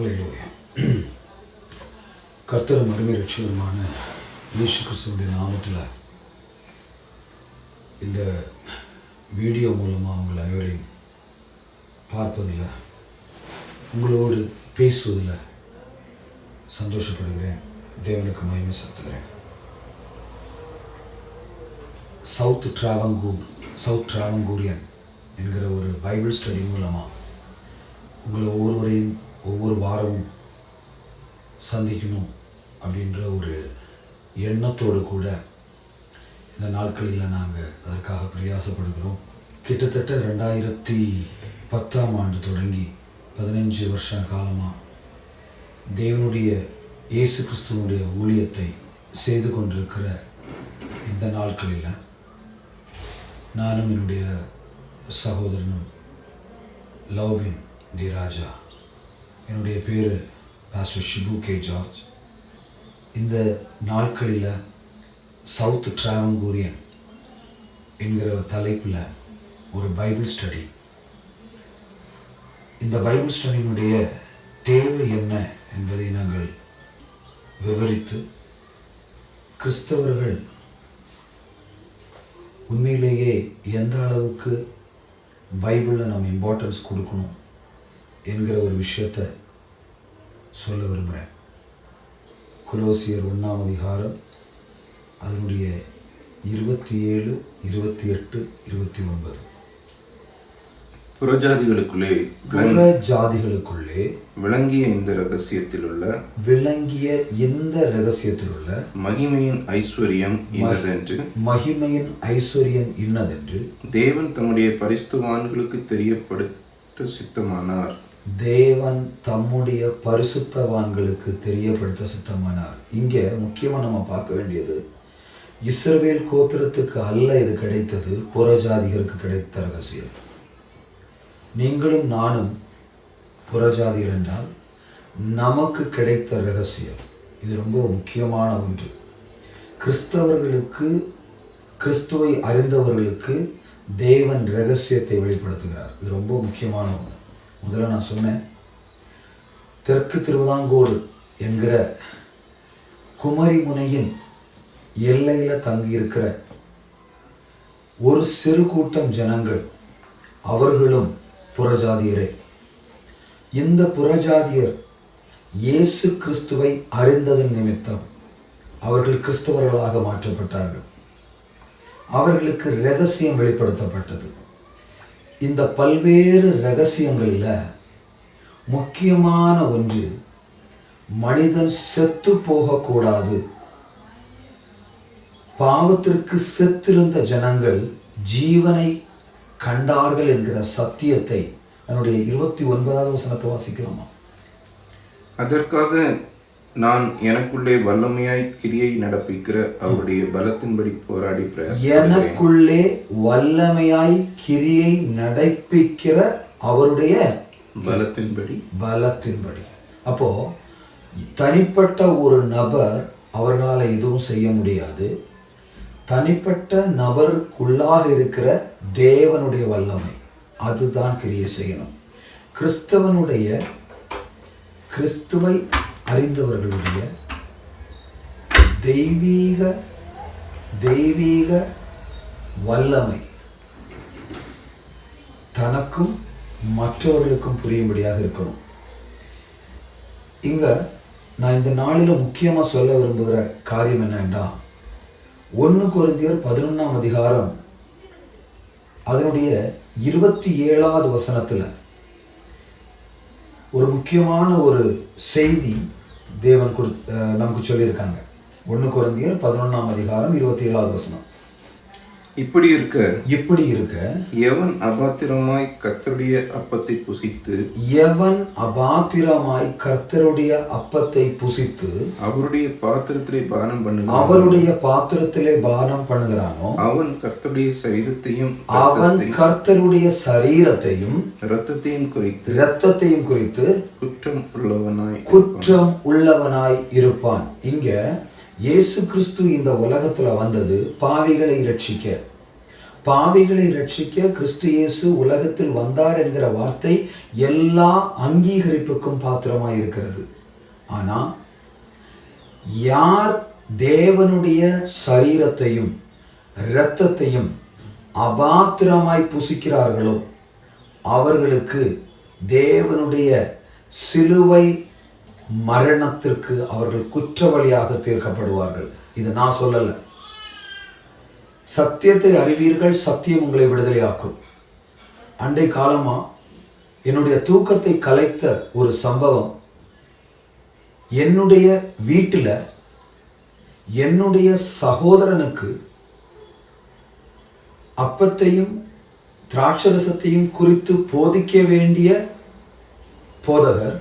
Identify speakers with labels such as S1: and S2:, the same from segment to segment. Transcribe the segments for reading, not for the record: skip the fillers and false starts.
S1: ஹல்லேலூயா. கர்த்தரும் அருமை ரட்சகருமான இயேசு கிறிஸ்துவினுடைய நாமத்தில் இந்த வீடியோ மூலமாக உங்கள் அனைவரையும் பார்ப்பதில், உங்களோடு பேசுவதில் சந்தோஷப்படுகிறேன். தேவனுக்கு மகிமை செலுத்துகிறேன். சவுத் டிராவங்கூரியன் என்கிற ஒரு பைபிள் ஸ்டடி மூலமாக உங்களை ஒவ்வொருவரையும் ஒவ்வொரு வாரமும் சந்திக்கணும் அப்படின்ற ஒரு எண்ணத்தோடு கூட இந்த நாட்களில் நாங்கள் அதற்காக பிரயாசப்படுகிறோம். கிட்டத்தட்ட 2010 தொடங்கி 15 வருஷ காலமாக தேவனுடைய இயேசு கிறிஸ்துவனுடைய ஊழியத்தை செய்து கொண்டிருக்கிற இந்த நாட்களில் நானும் என்னுடைய சகோதரனும் லவ்பின் டி ராஜா, என்னுடைய பேர் பாஸ்டர் ஷிபு கே ஜார்ஜ், இந்த நாட்களில் சவுத் டிராவங்கூரியன் என்கிற தலைப்பில் ஒரு பைபிள் ஸ்டடி. இந்த பைபிள் ஸ்டடியினுடைய தேவை என்ன என்பதை நாங்கள் விவரித்து, கிறிஸ்தவர்கள் உண்மையிலேயே எந்த அளவுக்கு பைபிளில் நம்ம இம்பார்ட்டன்ஸ் கொடுக்கணும் என்கிற ஒரு விஷயத்தை சொல்ல விரும்புகிறேன். கொலோசியர் 1ஆம் அதிகாரம் அதனுடைய 27, 28, 29.
S2: புறஜாதிகளுக்குள்ளே விளங்கிய இந்த ரகசியத்தில் உள்ள மகிமையின் ஐஸ்வர்யம் இன்னதென்று தேவன் தம்முடைய பரிசுத்தவான்களுக்கு தெரியப்படுத்த சித்தமானார். இங்கே முக்கியமாக நம்ம பார்க்க வேண்டியது, இஸ்ரவேல் கோத்திரத்துக்கு அல்ல இது கிடைத்தது, புறஜாதிகளுக்கு கிடைத்த ரகசியம். நீங்களும் நானும் புறஜாதிகள் என்றால் நமக்கு கிடைத்த ரகசியம் இது ரொம்ப முக்கியமான ஒன்று. கிறிஸ்தவர்களுக்கு, கிறிஸ்துவை அறிந்தவர்களுக்கு தேவன் ரகசியத்தை வெளிப்படுத்துகிறார். இது ரொம்ப முக்கியமான ஒன்று. முதல்ல நான் சொன்னேன், தெற்கு திருவிதாங்கோடு என்கிற குமரி முனையின் எல்லையில் தங்கியிருக்கிற ஒரு சிறு கூட்டம் ஜனங்கள், அவர்களும் புறஜாதியரே. இந்த புறஜாதியர் இயேசு கிறிஸ்துவை அறிந்ததன் நிமித்தம் அவர்கள் கிறிஸ்தவர்களாக மாற்றப்பட்டார்கள். அவர்களுக்கு ரகசியம் வெளிப்படுத்தப்பட்டது. இந்த பல்வேறு ரகசியங்களில் முக்கியமான ஒன்று, மனிதன் செத்து போகக்கூடாது. பாவத்திற்கு செத்திருந்த ஜனங்கள் ஜீவனை கண்டார்கள் என்கிற சத்தியத்தை, என்னுடைய 29வது வசனத்தை வாசிக்கலாமா? அதற்காக நான் எனக்குள்ளே வல்லமையாய் கிரியை நடப்பிக்கிற அவருடைய பலத்தின்படி போராடி
S1: எனக்குள்ளே வல்லமையாய் கிரியை நடப்பிக்கிற அவருடைய பலத்தின்படி. அப்போ தனிப்பட்ட ஒரு நபர் அவர்களால் எதுவும் செய்ய முடியாது. தனிப்பட்ட நபருக்குள்ளாக இருக்கிற தேவனுடைய வல்லமை, அதுதான் கிரியை செய்யணும். கிறிஸ்துவை அறிந்தவர்களுடைய தெய்வீக வல்லமை தனக்கும் மற்றவர்களுக்கும் புரியும்படியாக இருக்கணும். இங்க நான் இந்த நாளில் முக்கியமாக சொல்ல விரும்புகிற காரியம் என்னன்னா, 1 கொரிந்தியர் 11ஆம் அதிகாரம் அதனுடைய 27வது வசனத்தில் ஒரு முக்கியமான ஒரு செய்தி தேவன் நமக்கு சொல்லியிருக்காங்க. 1 கொரிந்தியர் 11ஆம் அதிகாரம் 27வது வசனம்.
S2: இப்படி இருக்க
S1: எவன் அபாத்திரமாய் கர்த்தருடைய அப்பத்தை புசித்து அவருடைய பாத்திரத்திலே பானம் பண்ணுகிறானோ
S2: அவன்
S1: கர்த்தருடைய சரீரத்தையும் இரத்தத்தையும் குறித்து குற்றம் உள்ளவனாய் இருப்பான். இங்க இயேசு கிறிஸ்து இந்த உலகத்துல வந்தது பாவிகளை ரட்சிக்க. பாவிகளை ரட்சிக்க கிறிஸ்து இயேசு உலகத்தில் வந்தார் என்கிற வார்த்தை எல்லா அங்கீகரிப்புக்கும் பாத்திரமாய் இருக்கிறது. ஆனா யார் தேவனுடைய சரீரத்தையும் இரத்தத்தையும் அபாத்திரமாய் புசிக்கிறார்களோ அவர்களுக்கு தேவனுடைய சிலுவை மரணத்திற்கு அவர்கள் குற்றவாளியாக தீர்க்கப்படுவார்கள். இது நான் சொல்லல. சத்தியத்தை அறிவீர்கள், சத்தியம் உங்களை விடுதலையாக்கும். அண்டை காலமா என்னுடைய தூக்கத்தை கலைத்த ஒரு சம்பவம், என்னுடைய வீட்டில் என்னுடைய சகோதரனுக்கு அப்பத்தையும் திராட்சரசத்தையும் குறித்து போதிக்க வேண்டிய போதகர்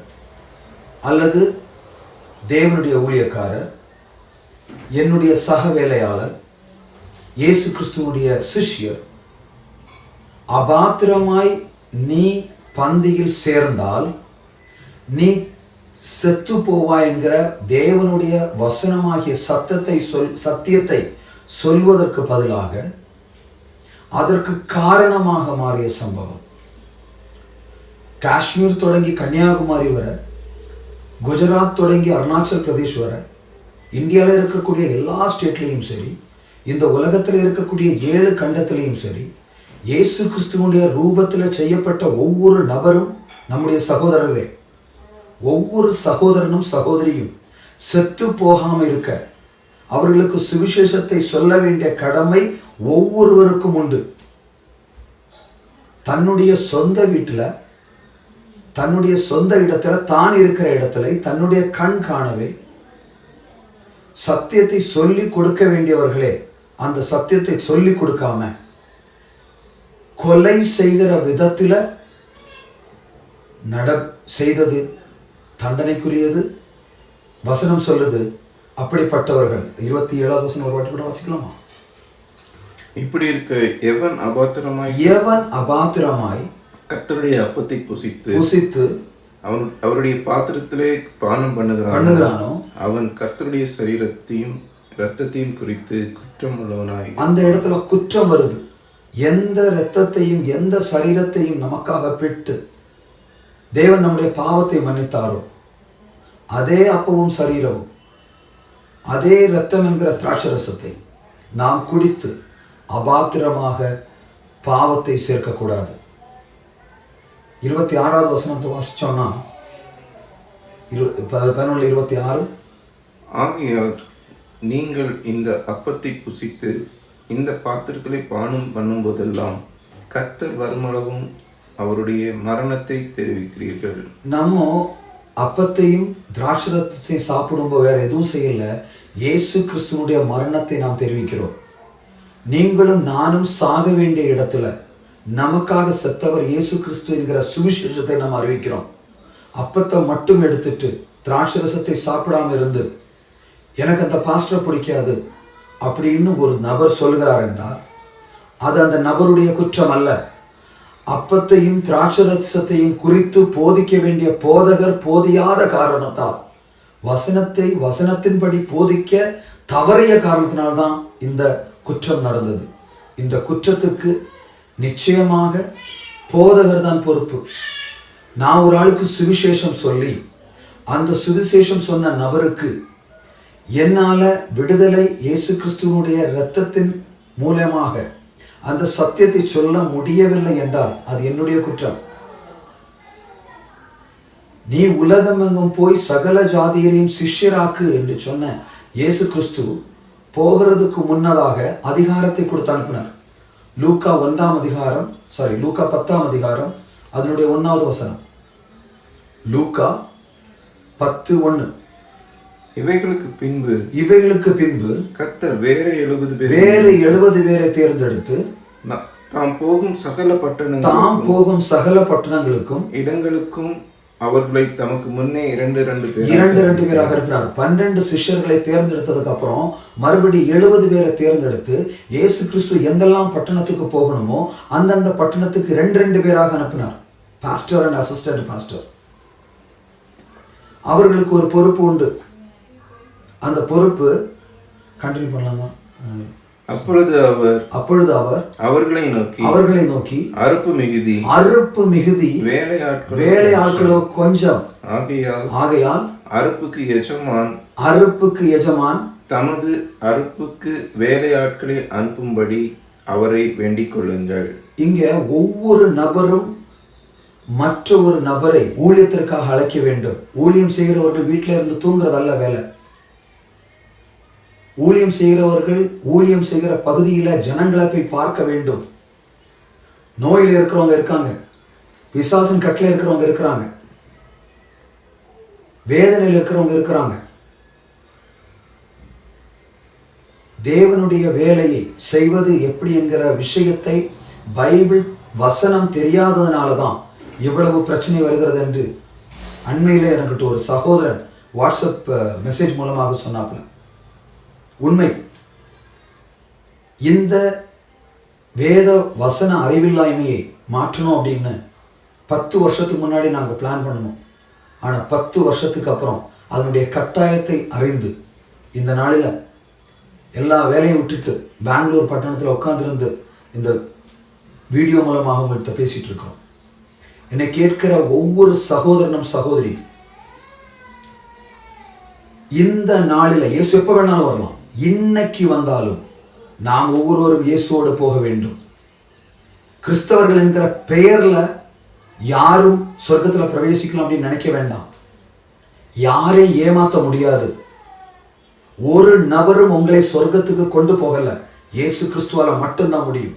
S1: அல்லது தேவனுடைய ஊழியக்காரர், என்னுடைய சக வேலையாளர், இயேசு கிறிஸ்துவனுடைய சிஷ்யர் அபாத்திரமாய் நீ பந்தியில் சேர்ந்தால் நீ செத்து போவாய் என்கிற தேவனுடைய வசனமாகிய சத்தியத்தை சொல்வதற்கு பதிலாக அதற்கு காரணமாக மாறிய சம்பவம். காஷ்மீர் தொடங்கி கன்னியாகுமரி வரை, குஜராத் தொடங்கி அருணாச்சல் பிரதேஷ் வரை, இந்தியாவில் இருக்கக்கூடிய எல்லா ஸ்டேட்லேயும் சரி, இந்த உலகத்தில் இருக்கக்கூடிய 7 கண்டத்திலையும் சரி, இயேசு கிறிஸ்துவனுடைய ரூபத்தில் செய்யப்பட்ட ஒவ்வொரு நபரும் நம்முடைய சகோதரர்களே. ஒவ்வொரு சகோதரனும் சகோதரியும் செத்து போகாமல் இருக்க அவர்களுக்கு சுவிசேஷத்தை சொல்ல வேண்டிய கடமை ஒவ்வொருவருக்கும் உண்டு. தன்னுடைய சொந்த வீட்டில், தன்னுடைய சொந்த இடத்துல, தான் இருக்கிற இடத்துல தன்னுடைய கண் காணவே சத்தியத்தை சொல்லி கொடுக்க வேண்டியவர்களே அந்த சத்தியத்தை சொல்லி கொடுக்காம கொலை செய்கிற விதத்தில் செய்தது தண்டனைக்குரியது. வசனம் சொல்லுது அப்படிப்பட்டவர்கள். 27வது வசனம் ஒரு வாட்டி கூட வாசிக்கலாமா?
S2: இப்படி இருக்க எவன் அபாத்திரமாய்
S3: கர்த்தருடைய அப்பத்தை புசித்து
S2: அவருடைய பாத்திரத்திலே பானம் பண்ணுகிறானோ அவன் கர்த்தருடைய சரீரத்தையும் இரத்தத்தையும் குறித்து குற்றம் உள்ளவனாய்.
S1: அந்த இடத்துல குற்றம் வருது. எந்த இரத்தத்தையும் எந்த சரீரத்தையும் நமக்காக பெற்று தேவன் நம்முடைய பாவத்தை மன்னித்தாரோ அதே அப்பவும் சரீரமும் அதே இரத்தம் என்கிற திராட்சரசத்தை நாம் குடித்து அபாத்திரமாக பாவத்தை சேர்க்கக்கூடாது. 26வது வசனத்தை வாசிச்சோம்னா 11:26,
S2: ஆகையால் நீங்கள் இந்த அப்பத்தை புசித்து இந்த பாத்திரத்திலே பானம் பண்ணும் போதெல்லாம் கர்த்தர் வருமளவும் அவருடைய மரணத்தை தெரிவிக்கிறீர்கள்.
S1: நம்ம அப்பத்தையும் திராட்சரசத்தையும் சாப்பிடும்போது வேற எதுவும் செய்யல, இயேசு கிறிஸ்துவனுடைய மரணத்தை நாம் தெரிவிக்கிறோம். நீங்களும் நானும் சாக வேண்டிய இடத்துல நமக்காக செத்தவர் இயேசு கிறிஸ்து என்கிற சுவிசேஷத்தை நாம் அறிவிக்கிறோம். அப்பத்தை மட்டும் எடுத்துட்டு திராட்சரசத்தை சாப்பிடாம இருந்து எனக்கு அந்த பாஸ்டரை பிடிக்காது அப்படின்னு ஒரு நபர் சொல்கிறார் என்றால் அது அந்த நபருடைய குற்றம் அல்ல. அப்பத்தையும் திராட்சரசத்தையும் குறித்து போதிக்க வேண்டிய போதகர் போதியாத காரணத்தால், வசனத்தின்படி போதிக்க தவறிய காரணத்தினால்தான் இந்த குற்றம் நடந்தது. இந்த குற்றத்துக்கு நிச்சயமாக போதகர் தான் பொறுப்பு. நான் ஒரு ஆளுக்கு சுவிசேஷம் சொல்லி அந்த சுவிசேஷம் சொன்ன நபருக்கு என்னால விடுதலை இயேசு கிறிஸ்துவனுடைய இரத்தத்தின் மூலமாக அந்த சத்தியத்தை சொல்ல முடியவில்லை என்றால் அது என்னுடைய குற்றம். நீ உலகமெங்கும் போய் சகல ஜாதியரையும் சிஷ்யராக்கு என்று சொன்ன இயேசு கிறிஸ்து போகிறதுக்கு முன்னதாக அதிகாரத்தை கொடுத்து அனுப்பினார். லூக்கா 10ஆம் அதிகாரம் அதனுடைய 1வது வசனம். லூக்கா 10:1.
S2: இவைகளுக்கு பின்பு கர்த்தர் வேறு
S1: 70 பேரை தேர்ந்தெடுத்து
S2: தாம் போகும் சகல பட்டணங்களுக்கும் இடங்களுக்கும் அவர்களை தமக்கு முன்னே 2
S1: பேராக இருக்கிறார். 12 சிஷ்யர்களை தேர்ந்தெடுத்ததுக்கு அப்புறம் மறுபடி 70 பேரை தேர்ந்தெடுத்து இயேசு கிறிஸ்து எந்தெல்லாம் பட்டணத்துக்கு போகணுமோ அந்தந்த பட்டணத்துக்கு 2 பேராக அனுப்பினார். Pastor and assistant pastor. அவர்களுக்கு ஒரு பொறுப்பு உண்டு. அந்த பொறுப்பு கண்டினியூ பண்ணலாமா?
S2: அப்பொழுது அவர் அவர்களை நோக்கி அறுப்பு மிகுதி வேலையாட்களோ கொஞ்சம் ஆகையால் அறுப்புக்கு எஜமான்
S3: தமது அறுப்புக்கு வேலையாட்களை அனுப்பும்படி அவரை வேண்டிக் கொள்ளுங்கள்.
S1: இங்க ஒவ்வொரு நபரும் மற்ற ஒரு நபரை ஊழியத்திற்காக அழைக்க வேண்டும். ஊழியம் செய்கிறவர்கள் வீட்டில இருந்து தூங்குறதல்ல வேலை. ஊழியம் செய்கிறவர்கள் ஊழியம் செய்கிற பகுதியில ஜனங்களை போய் பார்க்க வேண்டும். நோயில் இருக்கிறவங்க இருக்காங்க, பிசாசின் கட்டில இருக்கிறவங்க இருக்கிறாங்க, வேதனையில் இருக்கிறவங்க இருக்கிறாங்க. தேவனுடைய வேலையை செய்வது எப்படி என்கிற விஷயத்தை பைபிள் வசனம் தெரியாததுனால தான் இவ்வளவு பிரச்சனை வருகிறது என்று அண்மையில எனக்கிட்ட ஒரு சகோதரன் வாட்ஸ்அப் மெசேஜ் மூலமாக சொன்னாப்ல. உண்மை. இந்த வேத வசன அறிவில்லாய்மையை மாற்றணும் அப்படின்னு 10 வருஷத்துக்கு முன்னாடி நாங்கள் பிளான் பண்ணணும். ஆனால் 10 வருஷத்துக்கு அப்புறம் அதனுடைய கட்டாயத்தை அறிந்து இந்த நாளில் எல்லா வேலையும் விட்டுட்டு பெங்களூர் பட்டணத்தில் உட்கார்ந்துருந்து இந்த வீடியோ மூலமாக உங்கள்கிட்ட பேசிட்டு இருக்கோம். என்னை கேட்கிற ஒவ்வொரு சகோதரனும் சகோதரி, இந்த நாளில் இயேசு எப்போ வேணாலும் வரலாம். இன்னைக்கு வந்தாலும் நாம் ஒவ்வொருவரும் இயேசுவோடு போக வேண்டும். கிறிஸ்தவர்கள் என்கிற பெயர்ல யாரும் சொர்க்கத்தில் பிரவேசிக்கலாம் அப்படின்னு நினைக்க வேண்டாம். யாரையும் ஏமாற்ற முடியாது. ஒரு நபரும் உங்களை சொர்க்கத்துக்கு கொண்டு போகல. இயேசு கிறிஸ்துவால மட்டும்தான் முடியும்.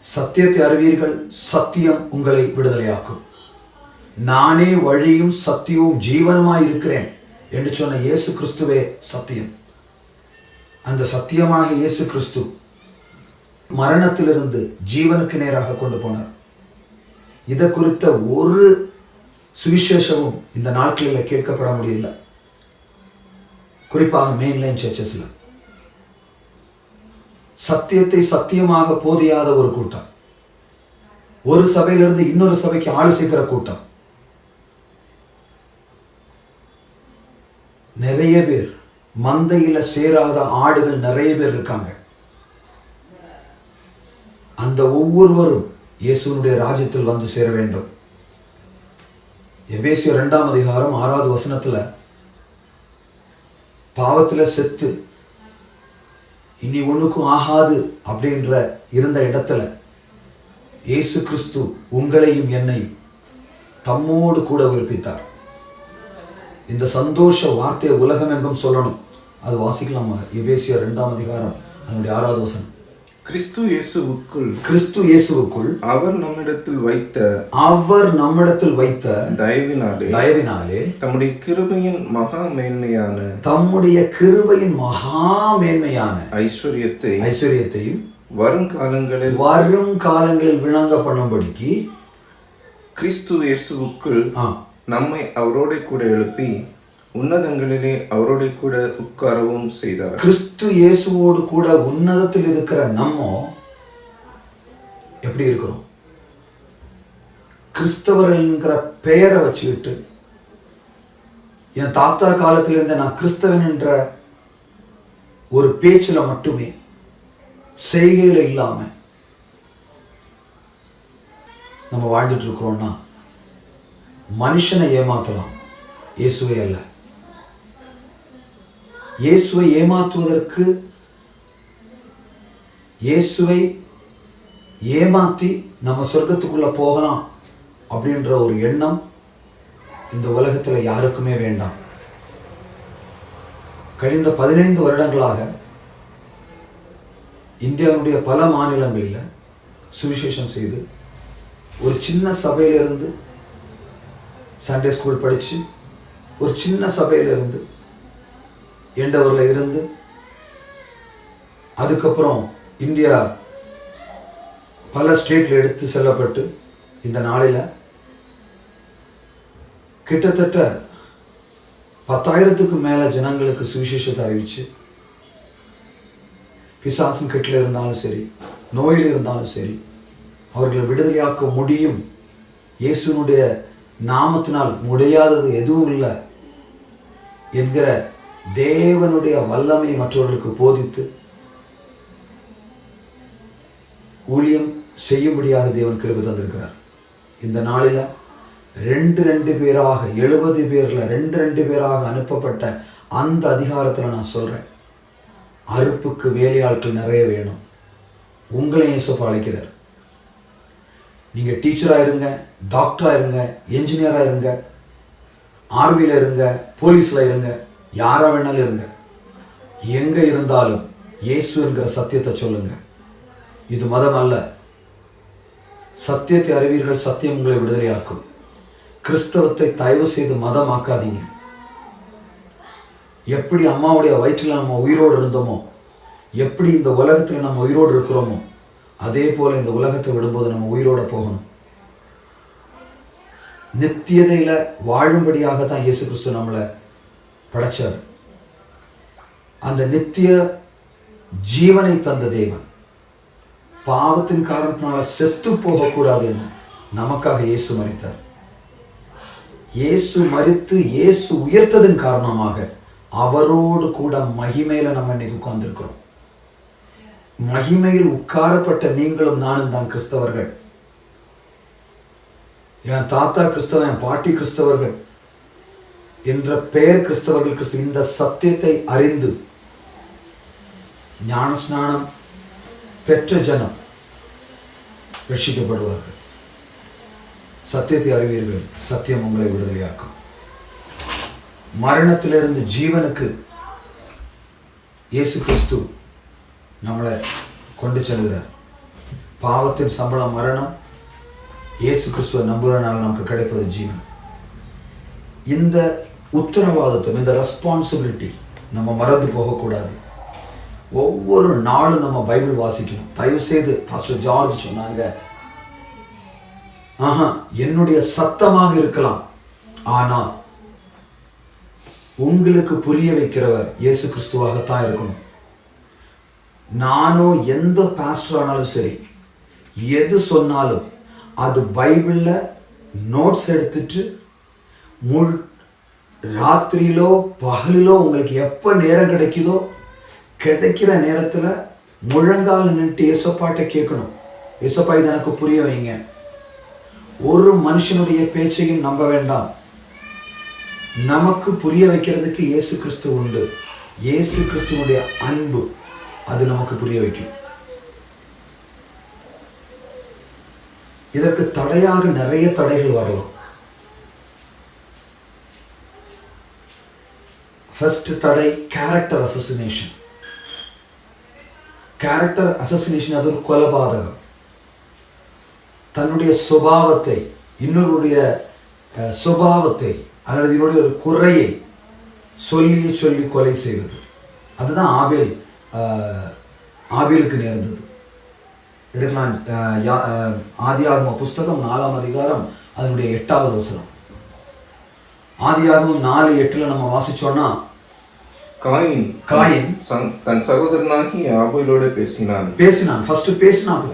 S1: சத்தியத்தை அறிவீர்கள், சத்தியம் உங்களை விடுதலையாக்கும். நானே வழியும் சத்தியமும் ஜீவனுமாய் இருக்கிறேன் என்று சொன்ன இயேசு கிறிஸ்துவே சத்தியம். அந்த சத்தியமாக இயேசு கிறிஸ்து மரணத்திலிருந்து ஜீவனுக்கு நேராக கொண்டு போனார். இதை குறித்த ஒரு சுவிசேஷமும் இந்த நாட்களில் கேட்கப்பட முடியல. குறிப்பாக மெயின்லைன் சர்ச்சஸ்ல சத்தியத்தை சத்தியமாக போதியாத ஒரு கூட்டம், ஒரு சபையிலிருந்து இன்னொரு சபைக்கு ஆளு சேர்க்கிற கூட்டம், நிறைய பேர் மந்தையில சேராத ஆடுகள் நிறைய பேர் இருக்காங்க. அந்த ஒவ்வொருவரும் இயேசுனுடைய ராஜ்யத்தில் வந்து சேர வேண்டும். எபேசியர் 2ஆம் அதிகாரம் 6வது வசனத்துல பாவத்துல செத்து இனி ஒண்ணுக்கும் ஆகாது அப்படின்ற இருந்த இடத்துல இயேசு கிறிஸ்து உங்களையும் என்னையும் தம்மோடு கூட உயிர்ப்பித்தார். இந்த சந்தோஷ வார்த்தையை உலகம் எங்கும் சொல்லணும். அது வாசிக்கலாம். எபேசியர் 2ஆம் அதிகாரம் அதனுடைய 6வது வசனம்.
S3: கிறிஸ்து
S1: இயேசுவுக்குள்
S3: அவர் நம்மிடத்தில் வைத்த
S1: தயவினாலே
S3: தம்முடைய கிருபையின் மகா மேன்மையான
S2: ஐஸ்வரியத்தையும்
S3: வரும்
S1: காலங்களில் விளங்க பண்ணும்படிக்கு
S3: கிறிஸ்து இயேசுவுக்குள் நம்மை அவரோட கூட எழுப்பி உன்னதங்களிலே அவரோட கூட உட்காரவும் செய்தார்.
S1: கிறிஸ்து இயேசுவோடு கூட உன்னதத்தில் இருக்கிற நம்ம எப்படி இருக்கிறோம்? கிறிஸ்தவர்கள் என்கிற பெயரை வச்சுக்கிட்டு, என் தாத்தா காலத்திலிருந்து நான் கிறிஸ்தவன் என்ற ஒரு பேச்சுல மட்டுமே, செய்கையில இல்லாம நம்ம வாழ்ந்துட்டு இருக்கிறோம்னா மனுஷனை ஏமாத்தலாம், இயேசுவை அல்ல. இயேசுவை ஏமாற்றுவதற்கு, இயேசுவை ஏமாற்றி நம்ம சொர்க்கத்துக்குள்ள போகலாம் அப்படின்ற ஒரு எண்ணம் இந்த உலகத்தில் யாருக்குமே வேண்டாம். கழிந்த 15 வருடங்களாக இந்தியாவுடைய பல மாநிலங்களில் சுவிசேஷம் செய்து, ஒரு சின்ன சபையிலிருந்து சண்டே ஸ்கூல் படித்து, ஒரு சின்ன சபையிலிருந்து எண்டவரில் இருந்து, அதுக்கப்புறம் இந்தியா பல ஸ்டேட்டில் எடுத்து செல்லப்பட்டு இந்த நாளில் கிட்டத்தட்ட 10,000க்கு மேலே ஜனங்களுக்கு சுவிசேஷத்தை அறிவிச்சு, பிசாசின் கட்டில் இருந்தாலும் சரி, நோயில் இருந்தாலும் சரி, அவர்களை விடுதலையாக்க முடியும். இயேசுனுடைய நாமத்தினால் முடியாதது எதுவும் இல்லை என்கிற தேவனுடைய வல்லமையை மற்றவர்களுக்கு போதித்து ஊழியம் செய்யும்படியாக தேவன் கிருபை தந்திருக்கிறார். இந்த நாளில் 2 பேராக 70 பேரில் 2 பேராக அனுப்பப்பட்ட அந்த அதிகாரத்தில் நான் சொல்கிறேன், அறுப்புக்கு வேலையாட்கள் நிறைய வேணும். உங்களையும் இயேசு அழைக்கிறார். நீங்கள் டீச்சராக இருங்க, டாக்டராக இருங்க, என்ஜினியராக இருங்க, ஆர்மியில் இருங்க, போலீஸில் இருங்க, யாராக வேணாலும் இருங்க. எங்கே இருந்தாலும் இயேசு என்கிற சத்தியத்தை சொல்லுங்க. இது மதம் அல்ல. சத்தியத்தை அறிவீர்கள், சத்தியம் உங்களை விடுதலையாக்கும். கிறிஸ்தவத்தை தயவு செய்து மதமாக்காதீங்க. எப்படி அம்மாவுடைய வயிற்றில் நம்ம உயிரோடு இருந்தோமோ, எப்படி இந்த உலகத்தில் நம்ம உயிரோடு இருக்கிறோமோ, அதே போல இந்த உலகத்தை விடும்போது நம்ம உயிரோட போகணும். நித்தியதையில வாழும்படியாக தான் இயேசு கிறிஸ்து நம்மளை படைச்சார். அந்த நித்திய ஜீவனை தந்த தேவன் பாவத்தின் காரணத்தினால செத்து போகக்கூடாது என்று நமக்காக இயேசு மரித்தார். இயேசு மரித்து இயேசு உயர்த்ததன் காரணமாக அவரோடு கூட மகிமையில நம்ம இன்னைக்கு உட்கார்ந்திருக்கிறோம். மகிமையில் உட்காரப்பட்ட நீங்களும் நானும் தான் கிறிஸ்தவர்கள். என் தாத்தா கிறிஸ்தவன், என் பாட்டி கிறிஸ்தவர்கள் என்ற பெயர் கிறிஸ்தவர்கள். கிறிஸ்தவ இந்த சத்தியத்தை அறிந்து ஞான ஸ்நானம் பெற்ற ஜனம் ரட்சிக்கப்படுவார்கள். சத்தியத்தை அறிவீர்கள், சத்தியம் உங்களை விடுதலையாக்கும். மரணத்திலிருந்து ஜீவனுக்கு இயேசு கிறிஸ்து நம்மளை கொண்டு செல்கிறார். பாவத்தின் சம்பளம் மரணம். இயேசு கிறிஸ்துவை நம்புறதுனால நமக்கு கிடைப்பது ஜீவன். இந்த உத்தரவாதத்துவம், இந்த ரெஸ்பான்சிபிலிட்டி நம்ம மறந்து போகக்கூடாது. ஒவ்வொரு நாளும் நம்ம பைபிள் வாசிக்கணும். தயவு செய்து பாஸ்டர் ஜார்ஜ் சொன்னாங்க, என்னுடைய சத்தமாக இருக்கலாம், ஆனால் உங்களுக்கு புரிய வைக்கிறவர் இயேசு கிறிஸ்துவாகத்தான் இருக்கணும். நானும் எந்த பாஸ்டர் ஆனாலும் சரி, எது சொன்னாலும் அது பைபிளில் நோட்ஸ் எடுத்துட்டு ராத்திரியிலோ பகலிலோ உங்களுக்கு எப்போ நேரம் கிடைக்குதோ கிடைக்கிற நேரத்தில் முழங்கால் நின்றுட்டு ஏசப்பாட்டை கேட்கணும். ஏசப்பா இது எனக்கு புரிய வைங்க. ஒரு மனுஷனுடைய பேச்சையும் நம்ப வேண்டாம். நமக்கு புரிய வைக்கிறதுக்கு இயேசு கிறிஸ்து உண்டு. இயேசு கிறிஸ்துவனுடைய அன்பு அது நமக்கு புரிய வைக்கும். இதற்கு தடையாக நிறைய தடைகள் வரலாம். ஃபர்ஸ்ட் தடை கேரக்டர் அசசினேஷன். கேரக்டர் அசசினேஷன் அது ஒரு கொலைபாதகம். தன்னுடைய சுபாவத்தை, இன்னொருடைய சுபாவத்தை அல்லது இதனுடைய ஒரு குறையை சொல்லி கொலை செய்வது. அதுதான் ஆபேலுக்கு நேர்ந்தது. எடுக்கலாம். ஆதியாகம புஸ்தகம் 4ஆம் அதிகாரம் அதனுடைய 8வது வசனம். ஆதியாகமம் 4:8 நம்ம வாசிச்சோம்னா, காயின்
S3: தன் சகோதரனாகி ஆபேலோடு பேசினான்.
S1: ஃபர்ஸ்ட் பேசினாப்ல.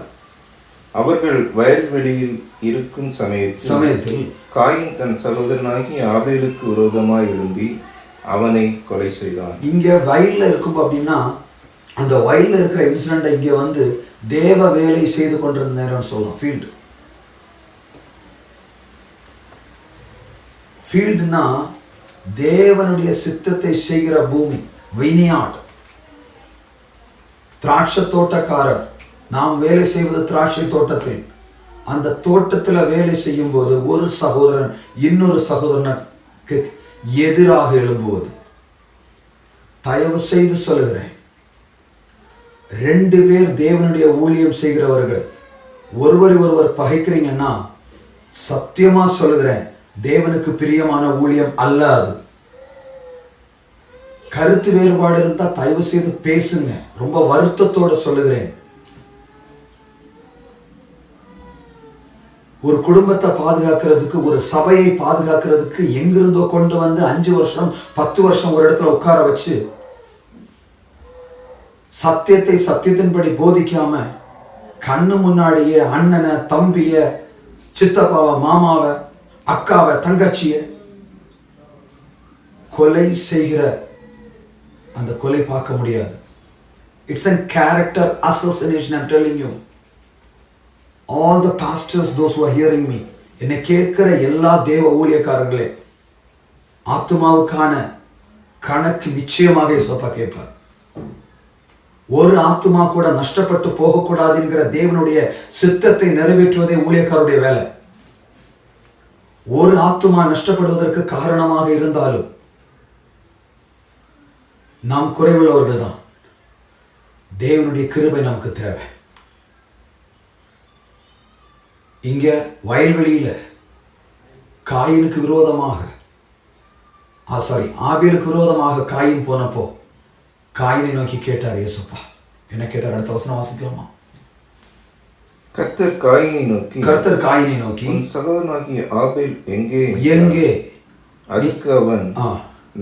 S3: அவர்கள் வயல்வெளியில் இருக்கும் சமயத்தில் காயின் தன் சகோதரனாகி ஆபேலுக்கு விரோதமாய் எழும்பி அவனை கொலை செய்தான்.
S1: இங்க வயல்ல இருக்கும் அப்படின்னா, அந்த வயல்ல இருக்கிற இன்சிடென்ட் இங்க வந்து தேவ வேலை செய்து கொண்டிருந்த நேரம் சொல்லலாம். ஃபீல்டுனா தேவனுடைய சித்தத்தை செய்கிற பூமி. வினியாட், திராட்சை தோட்டக்காரர். நாம் வேலை செய்வது திராட்சை தோட்டத்தில். அந்த தோட்டத்தில் வேலை செய்யும் போது ஒரு சகோதரன் இன்னொரு சகோதரனுக்கு எதிராக எழும்புவது. தயவு செய்து சொல்லுகிறேன், 2 பேர் தேவனுடைய ஊழியம் செய்கிறவர்கள் ஒருவர் பகைக்கிறீங்கன்னா, சத்தியமா சொல்லுகிறேன், தேவனுக்கு பிரியமான ஊழியம் அல்ல அது. கருத்து வேறுபாடு இருந்தா தயவு செய்து பேசுங்க. ரொம்ப வருத்தத்தோட சொல்லுகிறேன். ஒரு குடும்பத்தை பாதுகாக்கிறதுக்கு, ஒரு சபையை பாதுகாக்கிறதுக்கு எங்கிருந்தோ கொண்டு வந்து 5 வருஷம் 10 வருஷம் ஒரு இடத்துல உட்கார வச்சு சத்தியத்தை சத்தியத்தின்படி போதிக்காம கண்ணு முன்னாடியே அண்ணனை, தம்பிய, சித்தப்பாவை, மாமாவை, அக்காவை, தங்கச்சிய கொலை செய்கிற அந்த கொலை பார்க்க முடியாது. It's a character assassination, I'm telling you. all the pastors, those who are hearing me, என்னை கேட்கிற எல்லா தேவ ஊழியக்காரர்களே, ஆத்துமாவுக்கான கணக்கு நிச்சயமாக இயேசுப்பா கேட்பார். ஒரு ஆத்துமா கூட நஷ்டப்பட்டு போகக்கூடாது என்கிற தேவனுடைய சித்தத்தை நிறைவேற்றுவதே ஊழியக்காரருடைய வேலை. ஒரு ஆத்துமா நஷ்டப்படுவதற்கு காரணமாக இருந்தாலும் நாம் குறைவுள்ளவர்கள் தான். தேவனுடைய கிருபை நமக்கு தேவை. இங்க வயல்வெளியில காயினுக்கு விரோதமாக ஆபேலுக்கு விரோதமாக காயின் போனப்போ காயினை நோக்கி கேட்டார் இயேசுப்பா. என்ன கேட்டார்? அடுத்த வசனம் வாசிக்கலாமா?
S3: கர்த்தர் காயினை நோக்கி உன் சகோதரனாகிய ஆபேல் எங்கே? அதற்கு அவன்,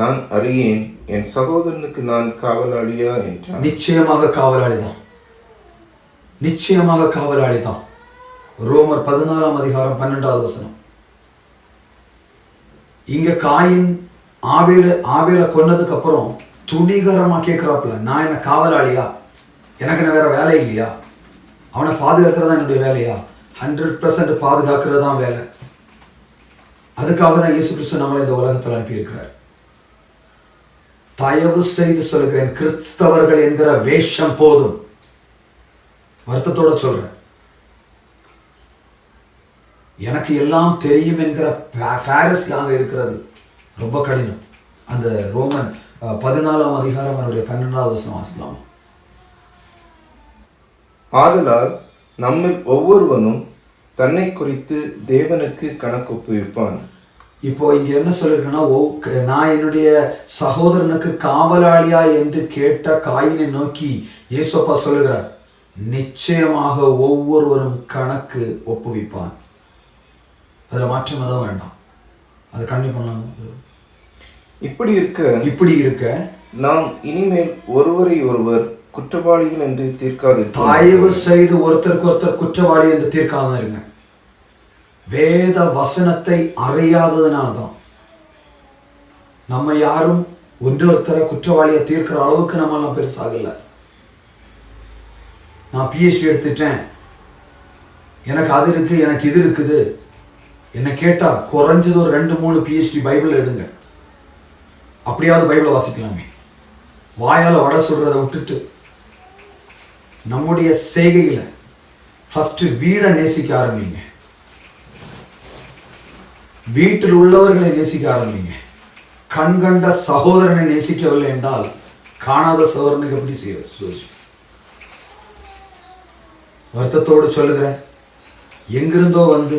S3: நான் அறியேன், என் சகோதரனுக்கு நான் காவலாளியா என்றான்.
S1: நிச்சயமாக காவலாளிதான். ரோமர் 14 அதிகாரம் 12வது வசனம். இங்க காயின் ஆபேலை கொன்னதுக்கு அப்புறம் துணிகரமா கேட்கிறாப்புல, நான் என்ன காவலாளியா? எனக்கு என்ன வேற வேலை இல்லையா? அவனை பாதுகாக்கிறதா என்னுடைய வேலையா? 100% பாதுகாக்கிறது தான் வேலை. அதுக்காக தான் இயேசு கிறிஸ்து நம்மளை இந்த உலகத்தில் அனுப்பியிருக்கிறார். தயவு செய்து சொல்லுகிறேன், கிறிஸ்தவர்கள் என்கிற வேஷம் போதும். வருத்தத்தோட சொல்றேன். எனக்கு எல்லாம் தெரியும் என்கிற பாரிஸ்லாக இருக்கிறது ரொம்ப கடினம். அந்த ரோமன் 14 அதிகாரம் 12வது வசனம் வாசிக்கலாம்.
S3: ஆதலால் நம்மில் ஒவ்வொருவனும் தன்னை குறித்து தேவனுக்கு கணக்கு ஒப்புவிப்பான்.
S1: இப்போ இங்க என்ன சொல்லிருக்கேன்னா, நான் என்னுடைய சகோதரனுக்கு காவலாளியா என்று கேட்ட காயினை நோக்கி இயேசுப்பா சொல்லுகிறார், நிச்சயமாக ஒவ்வொருவரும் கணக்கு ஒப்புவிப்பான். அதுல மாற்றம் எதுவும் வேண்டாம். அது கண்டிப்பா பண்ணலாம்.
S3: இப்படி இருக்க நாம் இனிமேல் ஒருவரை ஒருவர் குற்றவாளிகள் என்று தீர்க்காது.
S1: தயவு செய்து ஒருத்தருக்கு ஒருத்தர் குற்றவாளி என்று தீர்க்காம இருங்க. வேத வசனத்தை அறியாததுனால்தான் நம்ம யாரும் ஒருத்தரை குற்றவாளியை தீர்க்கிற அளவுக்கு நம்ம எல்லாம் பெருசாகல. நான் PhD எடுத்துட்டேன், எனக்கு அது இருக்கு, எனக்கு இது இருக்குது. என்ன கேட்டா குறைஞ்சது ஒரு 2-3 PhD பைபிள் எடுங்க. அப்படியாவது பைபிளை வாசிக்கலாமே. வாயால வடை சொல்றதை விட்டுட்டு நம்முடைய செய்கையில ஃபர்ஸ்ட் வீடை நேசிக்க ஆரம்பிங்க. வீட்டில் உள்ளவர்களை நேசிக்க ஆரம்பிங்க. கண்கண்ட சகோதரனை நேசிக்கவில்லை என்றால் காணாத சகோதரனுக்கு எப்படி செய்ய? வருத்தத்தோடு சொல்லுகிறேன், எங்கிருந்தோ வந்து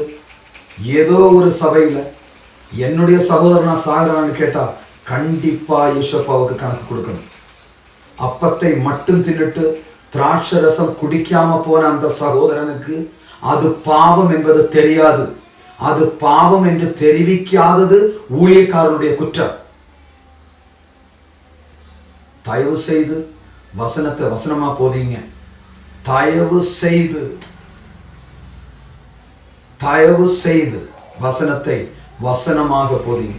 S1: ஏதோ ஒரு சபையில என்னுடைய சகோதரனா சாகுறான்னு கேட்டா கண்டிப்பா ஈசப்பாவுக்கு கணக்கு கொடுக்கணும். அப்பத்தை மட்டும் தின்னுட்டு திராட்சை ரசம் குடிக்காம போன அந்த சகோதரனுக்கு அது பாவம் என்பது தெரியாது. அது பாவம் என்று தெரிவிக்காதது ஊழியக்காரனுடைய குற்றம். தயவு செய்து வசனத்தை வசனமா போதீங்க. தயவு செய்து வசனத்தை வசனமாக போதீங்க.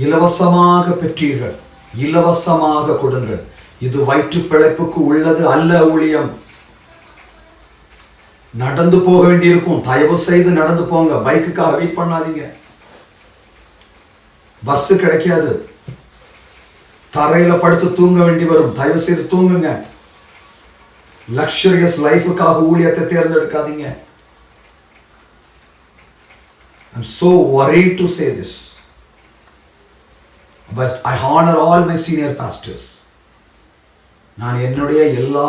S1: இலவசமாக பெற்றீர்கள், இலவசமாக கொடுங்கள். இது வயிற்று பிழைப்புக்கு உள்ளது அல்ல ஊழியம். நடந்து போக வேண்டியிருக்கும், தயவு செய்து நடந்து போங்க. பைக்குக்காக வெயிட் பண்ணாதீங்க. பஸ் கிடைக்காது, தரையில படுத்து தூங்க வேண்டி வரும், தயவு செய்து தூங்குங்க. லக்ஸரியஸ் லைஃபுக்காக ஊழியத்தை தேர்ந்தெடுக்காதீங்க. I'm so worried to say this, but I honor all my senior pastors. நான் என்னுடைய எல்லா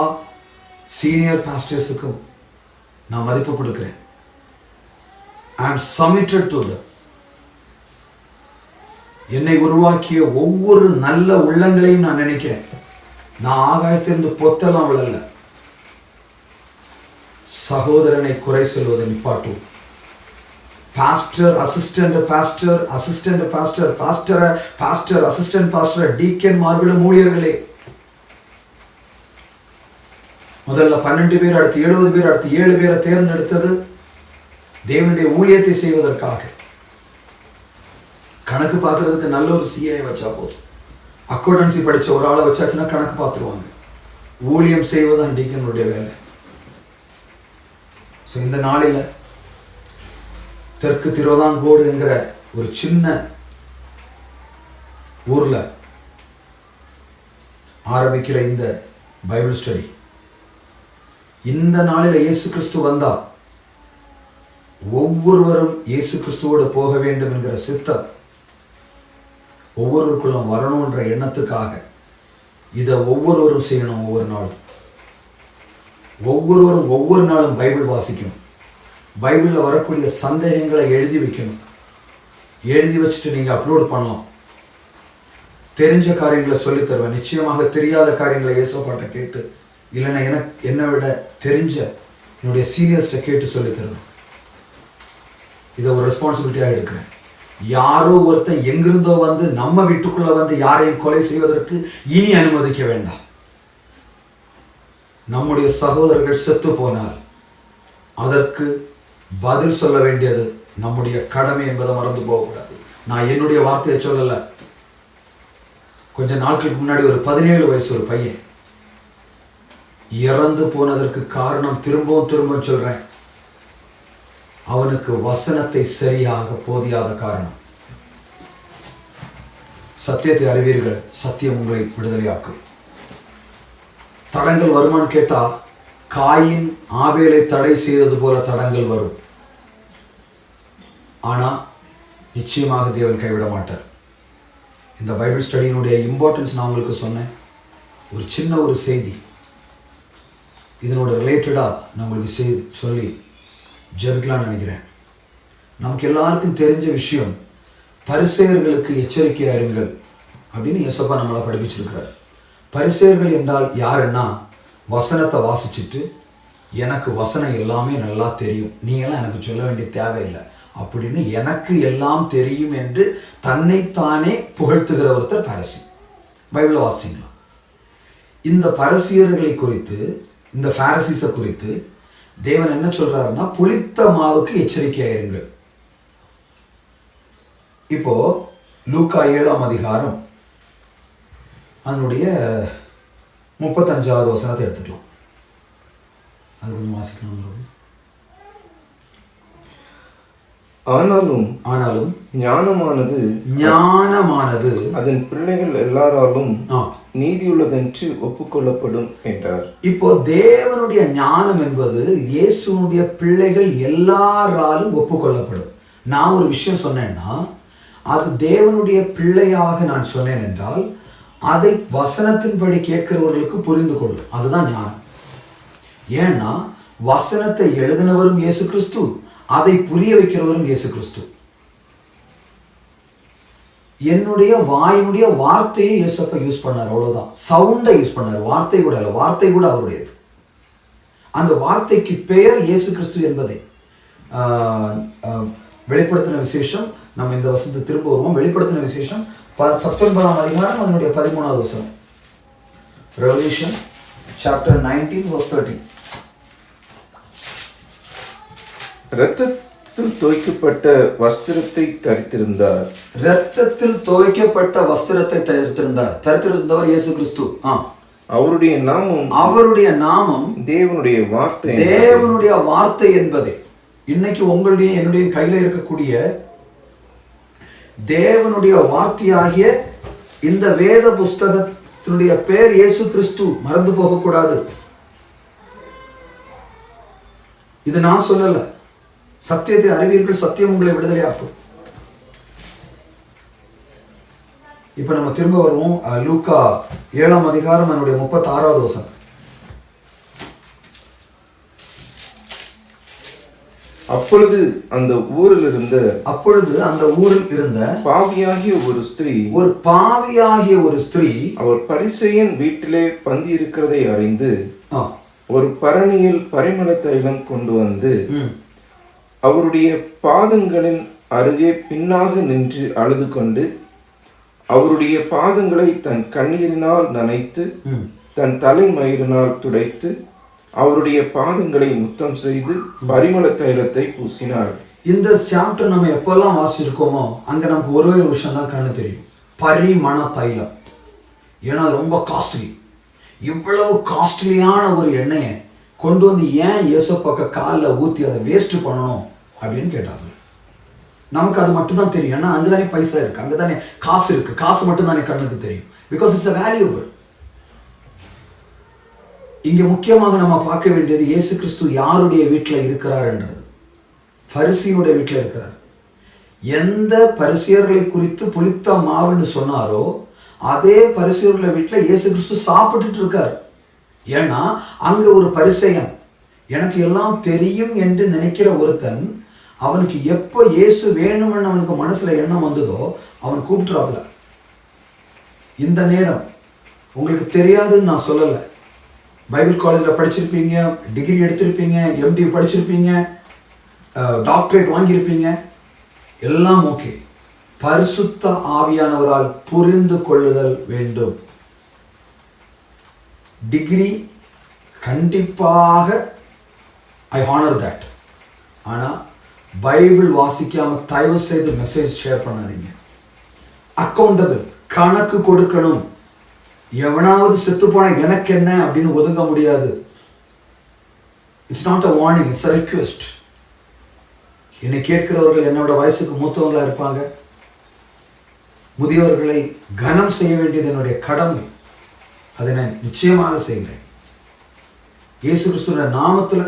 S1: சீனியர் பாஸ்டர்ஸுக்கும் நான் மதிப்பு கொடுக்கிறேன். I am submitted to them. என்னை உருவாக்கிய ஒவ்வொரு நல்ல உள்ளங்களையும் நான் நினைக்கிறேன். நான் ஆகாயத்திலிருந்து பொத்தெல்லாம் விழல. சகோதரனை குறை சொல்வதை நிப்பாட்டும். Pastor, assistant pastor, assistant pastor, pastor, assistant pastor, டீக்கன்மார்களும் ஊழியர்களே. முதல்ல 12 பேர், அடுத்து 70 பேர், அடுத்து 7 பேரை தேர்ந்தெடுத்தது தேவனுடைய ஊழியத்தை செய்வதற்காக. கணக்கு பார்க்கறதுக்கு நல்ல ஒரு CA வச்சா போதும். அக்கௌண்டன்சி படிச்ச ஒரு ஆளை வச்சாச்சுன்னா கணக்கு பார்த்துருவாங்க. ஊழியம் செய்வதுதான் டீக்கனுடைய வேலை. ஸோ இந்த நாளில் தெற்கு திருவிதாங்கோடு என்கிற ஒரு சின்ன ஊர்ல ஆரம்பிக்கிற இந்த பைபிள் ஸ்டடி, இந்த நாளில் இயேசு கிறிஸ்து வந்தா ஒவ்வொருவரும் இயேசு கிறிஸ்துவோடு போக வேண்டும் என்கிற சித்தம் ஒவ்வொருவருக்குள்ளும் வரணுன்ற எண்ணத்துக்காக இதை ஒவ்வொருவரும் செய்யணும். ஒவ்வொரு நாளும் ஒவ்வொருவரும் ஒவ்வொரு நாளும் பைபிள் வாசிக்கணும். பைபிளில் வரக்கூடிய சந்தேகங்களை எழுதி வைக்கணும். எழுதி வச்சுட்டு நீங்கள் அப்லோட் பண்ணலாம். தெரிஞ்ச காரியங்களை சொல்லித் தருவேன். நிச்சயமாக தெரியாத காரியங்களை இயேசுவாட்ட கேட்டு, இல்லைன்னா என்னை விட தெரிஞ்ச என்னுடைய சீனியர்ஸ்ட்டை கேட்டு சொல்லித் தருவேன். இதை ஒரு ரெஸ்பான்சிபிலிட்டியாக எடுக்கிறேன். யாரோ ஒருத்தன் எங்கிருந்தோ வந்து நம்ம வீட்டுக்குள்ள வந்து யாரையும் கொலை செய்வதற்கு இனி அனுமதிக்க வேண்டாம். நம்முடைய சகோதரர்கள் செத்து போனால் அதற்கு பதில் சொல்ல வேண்டியது நம்முடைய கடமை என்பதை மறந்து போகக்கூடாது. நான் என்னுடைய வார்த்தையை சொல்லலை. கொஞ்ச நாட்களுக்கு முன்னாடி ஒரு 17 வயசு ஒரு பையன் இறந்து போனதற்கு காரணம் திரும்பவும் சொல்றேன், அவனுக்கு வசனத்தை சரியாக போதியாத காரணம். சத்தியத்தை அறிவீர்கள், சத்தியம் உங்களை விடுதலையாக்கும். தடங்கள் வருமானு கேட்டா, காயின் ஆபேலை தடை செய்தது போல தடங்கள் வரும். ஆனா நிச்சயமாக தேவன் கைவிட மாட்டார். இந்த பைபிள் ஸ்டடியினுடைய இம்பார்ட்டன்ஸ் நான் உங்களுக்கு சொன்னேன். ஒரு சின்ன ஒரு செய்தி இதனோட ரிலேட்டடாக நான் உங்களுக்கு சொல்லி ஜெபிக்கலாம்னு நினைக்கிறேன். நமக்கு எல்லாருக்கும் தெரிஞ்ச விஷயம், பரிசேயர்களுக்கு எச்சரிக்கையா இருங்கள் அப்படின்னு இயேசுப்பா நம்மளை படிப்பிச்சிருக்கிறார். பரிசேயர்கள் என்றால் யாருன்னா, வசனத்தை வாசிச்சுட்டு எனக்கு வசனம் எல்லாமே நல்லா தெரியும், நீ எல்லாம் எனக்கு சொல்ல வேண்டிய தேவையில்லை அப்படின்னு எனக்கு எல்லாம் தெரியும் என்று தன்னைத்தானே புகழ்த்துகிற ஒருத்தர் பரிசி. பைபிளில் வாசிங்களா? இந்த பரிசேயர்களை குறித்து, இந்த பாரசீஸை குறித்து தேவன் என்ன சொல்றாருன்னா, புளித்த மாவுக்கு எச்சரிக்கையாயிருங்கள். இப்போ லூக்கா 7ஆம் அதிகாரம் அதனுடைய 35வது வசனத்தை எடுத்துக்கலாம். அது கொஞ்சம் வாசிக்கலாம்.
S3: ஆனாலும் ஞானமானது அதன் பிள்ளைகள் எல்லாராலும் நீதியுள்ளதென்று ஒப்புக்கொள்ளப்படும் என்றார்.
S1: இப்போ தேவனுடைய ஞானம் என்பது இயேசுனுடைய பிள்ளைகள் எல்லாராலும் ஒப்புக்கொள்ளப்படும். நான் ஒரு விஷயம் சொன்னேன்னா, அது தேவனுடைய பிள்ளையாக நான் சொன்னேன் என்றால் அதை வசனத்தின்படி கேட்கிறவர்களுக்கு புரிந்து கொள்ளும். அதுதான் ஞானம். ஏன்னா வசனத்தை எழுதினவரும் இயேசு கிறிஸ்து, அதை புரிய வைக்கிறவரும் இயேசு கிறிஸ்து. என்னுடைய வாயினுடைய வார்த்தையை இயேசுப்பா யூஸ் பண்ணார், அவ்வளவுதான். சவுண்டை யூஸ் பண்ணார், வார்த்தை கூட இல்லை. வார்த்தை கூட அவருடையது. அந்த வார்த்தைக்கு பெயர் இயேசு கிறிஸ்து என்பதை வெளிப்படுத்தின விசேஷம். நம்ம இந்த வசனத்தை திரும்ப வருவோம். வெளிப்படுத்தின விசேஷம் 19ஆம் அதிகாரம் அதனுடைய 13வது வசனம். Revolution chapter 19 verse 13.
S3: இரத்தத்தில் தோய்க்கப்பட்ட வஸ்திரத்தை தரித்திருந்தார்.
S1: இரத்தத்தில் தோய்க்கப்பட்ட வஸ்திரத்தை தரித்திருந்தார். தரித்திருந்தவர் இயேசு கிறிஸ்து. அவருடைய நாமம்
S3: தேவனுடைய வார்த்தை.
S1: தேவனுடைய வார்த்தை என்பதே இன்னைக்கு உங்களுடைய என்னுடைய கையில இருக்கக்கூடிய தேவனுடைய வார்த்தையாகிய இந்த வேத புஸ்தகத்தினுடைய பேர் இயேசு கிறிஸ்து. மறந்து போகக்கூடாது. இது நான் சொல்லல. சத்தியத்தை அறிவீர்கள், சத்தியம் உங்களை விடுதலையாக்கும். இப்ப நம்ம திரும்ப வருவோம். லூக்கா 7ஆம் அதிகாரம் அதனுடைய 36வது வசனம்.
S3: அப்பொழுது அந்த ஊரில் இருந்த பாவியாகிய ஒரு ஸ்திரீ அவர் பரிசேயன் வீட்டிலே பந்தி இருக்கிறதை அறிந்து ஒரு பரணியில் பரிமள தைலம் கொண்டு வந்து அவருடைய பாதங்களின் அருகே பின்னாக நின்று அழுது கொண்டு அவருடைய பாதங்களை தன் கண்ணீரினால் நனைத்து தன் தலைமயிரினால் துடைத்து அவருடைய பாதங்களை முத்தம் செய்து பரிமள தைலத்தை பூசினார்.
S1: இந்த சாப்டர் நம்ம எப்பெல்லாம் வாசிச்சிருக்கோமோ அங்க நமக்கு ஒரே விஷயம் தான் கண்ணு தெரியும், பரிமள தைலம். ஏன்னா ரொம்ப காஸ்ட்லி. இவ்வளவு காஸ்ட்லியான ஒரு எண்ணெயை கொண்டு வந்து ஏன் இயேசப்பாக்க காலில் ஊற்றி அதை வேஸ்ட் பண்ணணும் அப்படின்னு கேட்டாங்க. நமக்கு அது மட்டும் தான் தெரியும், ஏன்னா அங்கே தானே பைசா இருக்குது, அங்கே தானே காசு இருக்குது, காசு மட்டும் தானே கண்ணுக்கு தெரியும். Because it's a valuable. இங்கே முக்கியமாக நம்ம பார்க்க வேண்டியது இயேசு கிறிஸ்து யாருடைய வீட்டில் இருக்கிறார் என்றது. பரிசேயனுடைய வீட்டில் இருக்கிறார். எந்த பரிசேயர்களை குறித்து புளித்த மாவுன்னு சொன்னாரோ அதே பரிசேயர்களை வீட்டில் இயேசு கிறிஸ்து சாப்பிட்டுட்டு இருக்கார். ஏன்னா அங்கே ஒரு பரிசேயன், எனக்கு எல்லாம் தெரியும் என்று நினைக்கிற ஒருத்தன், அவனுக்கு எப்போ இயேசு வேணும்னு அவனுக்கு மனசில் எண்ணம் வந்ததோ அவன் கூப்பிட்டுறாப்புல. இந்த நேரம் உங்களுக்கு தெரியாதுன்னு நான் சொல்லலை. பைபிள் காலேஜில் படிச்சிருப்பீங்க, டிகிரி எடுத்திருப்பீங்க, எம்டி படிச்சிருப்பீங்க, டாக்டரேட் வாங்கியிருப்பீங்க, எல்லாம் ஓகே. பரிசுத்த ஆவியானவரால் புரிந்து கொள்ளுதல் வேண்டும். டிகிரி கண்டிப்பாக ஐ ஹானர் தட். ஆனால் பைபிள் வாசிக்காம தயவு செய்து மெசேஜ் ஷேர் பண்ணாதீங்க. அக்கௌண்டபிள், கணக்கு கொடுக்கணும். எவனாவது செத்து போன எனக்கு என்ன அப்படின்னு ஒதுங்க முடியாது. It's not a warning, it's a request. என்னை கேட்கிறவர்கள் என்னோட வயசுக்கு மூத்தவங்களா இருப்பாங்க. முதியவர்களை கனம் செய்ய வேண்டியது என்னுடைய கடமை. அதை நான் நிச்சயமாக செய்கிறேன். இயேசு கிறிஸ்துவின் நாமத்தில்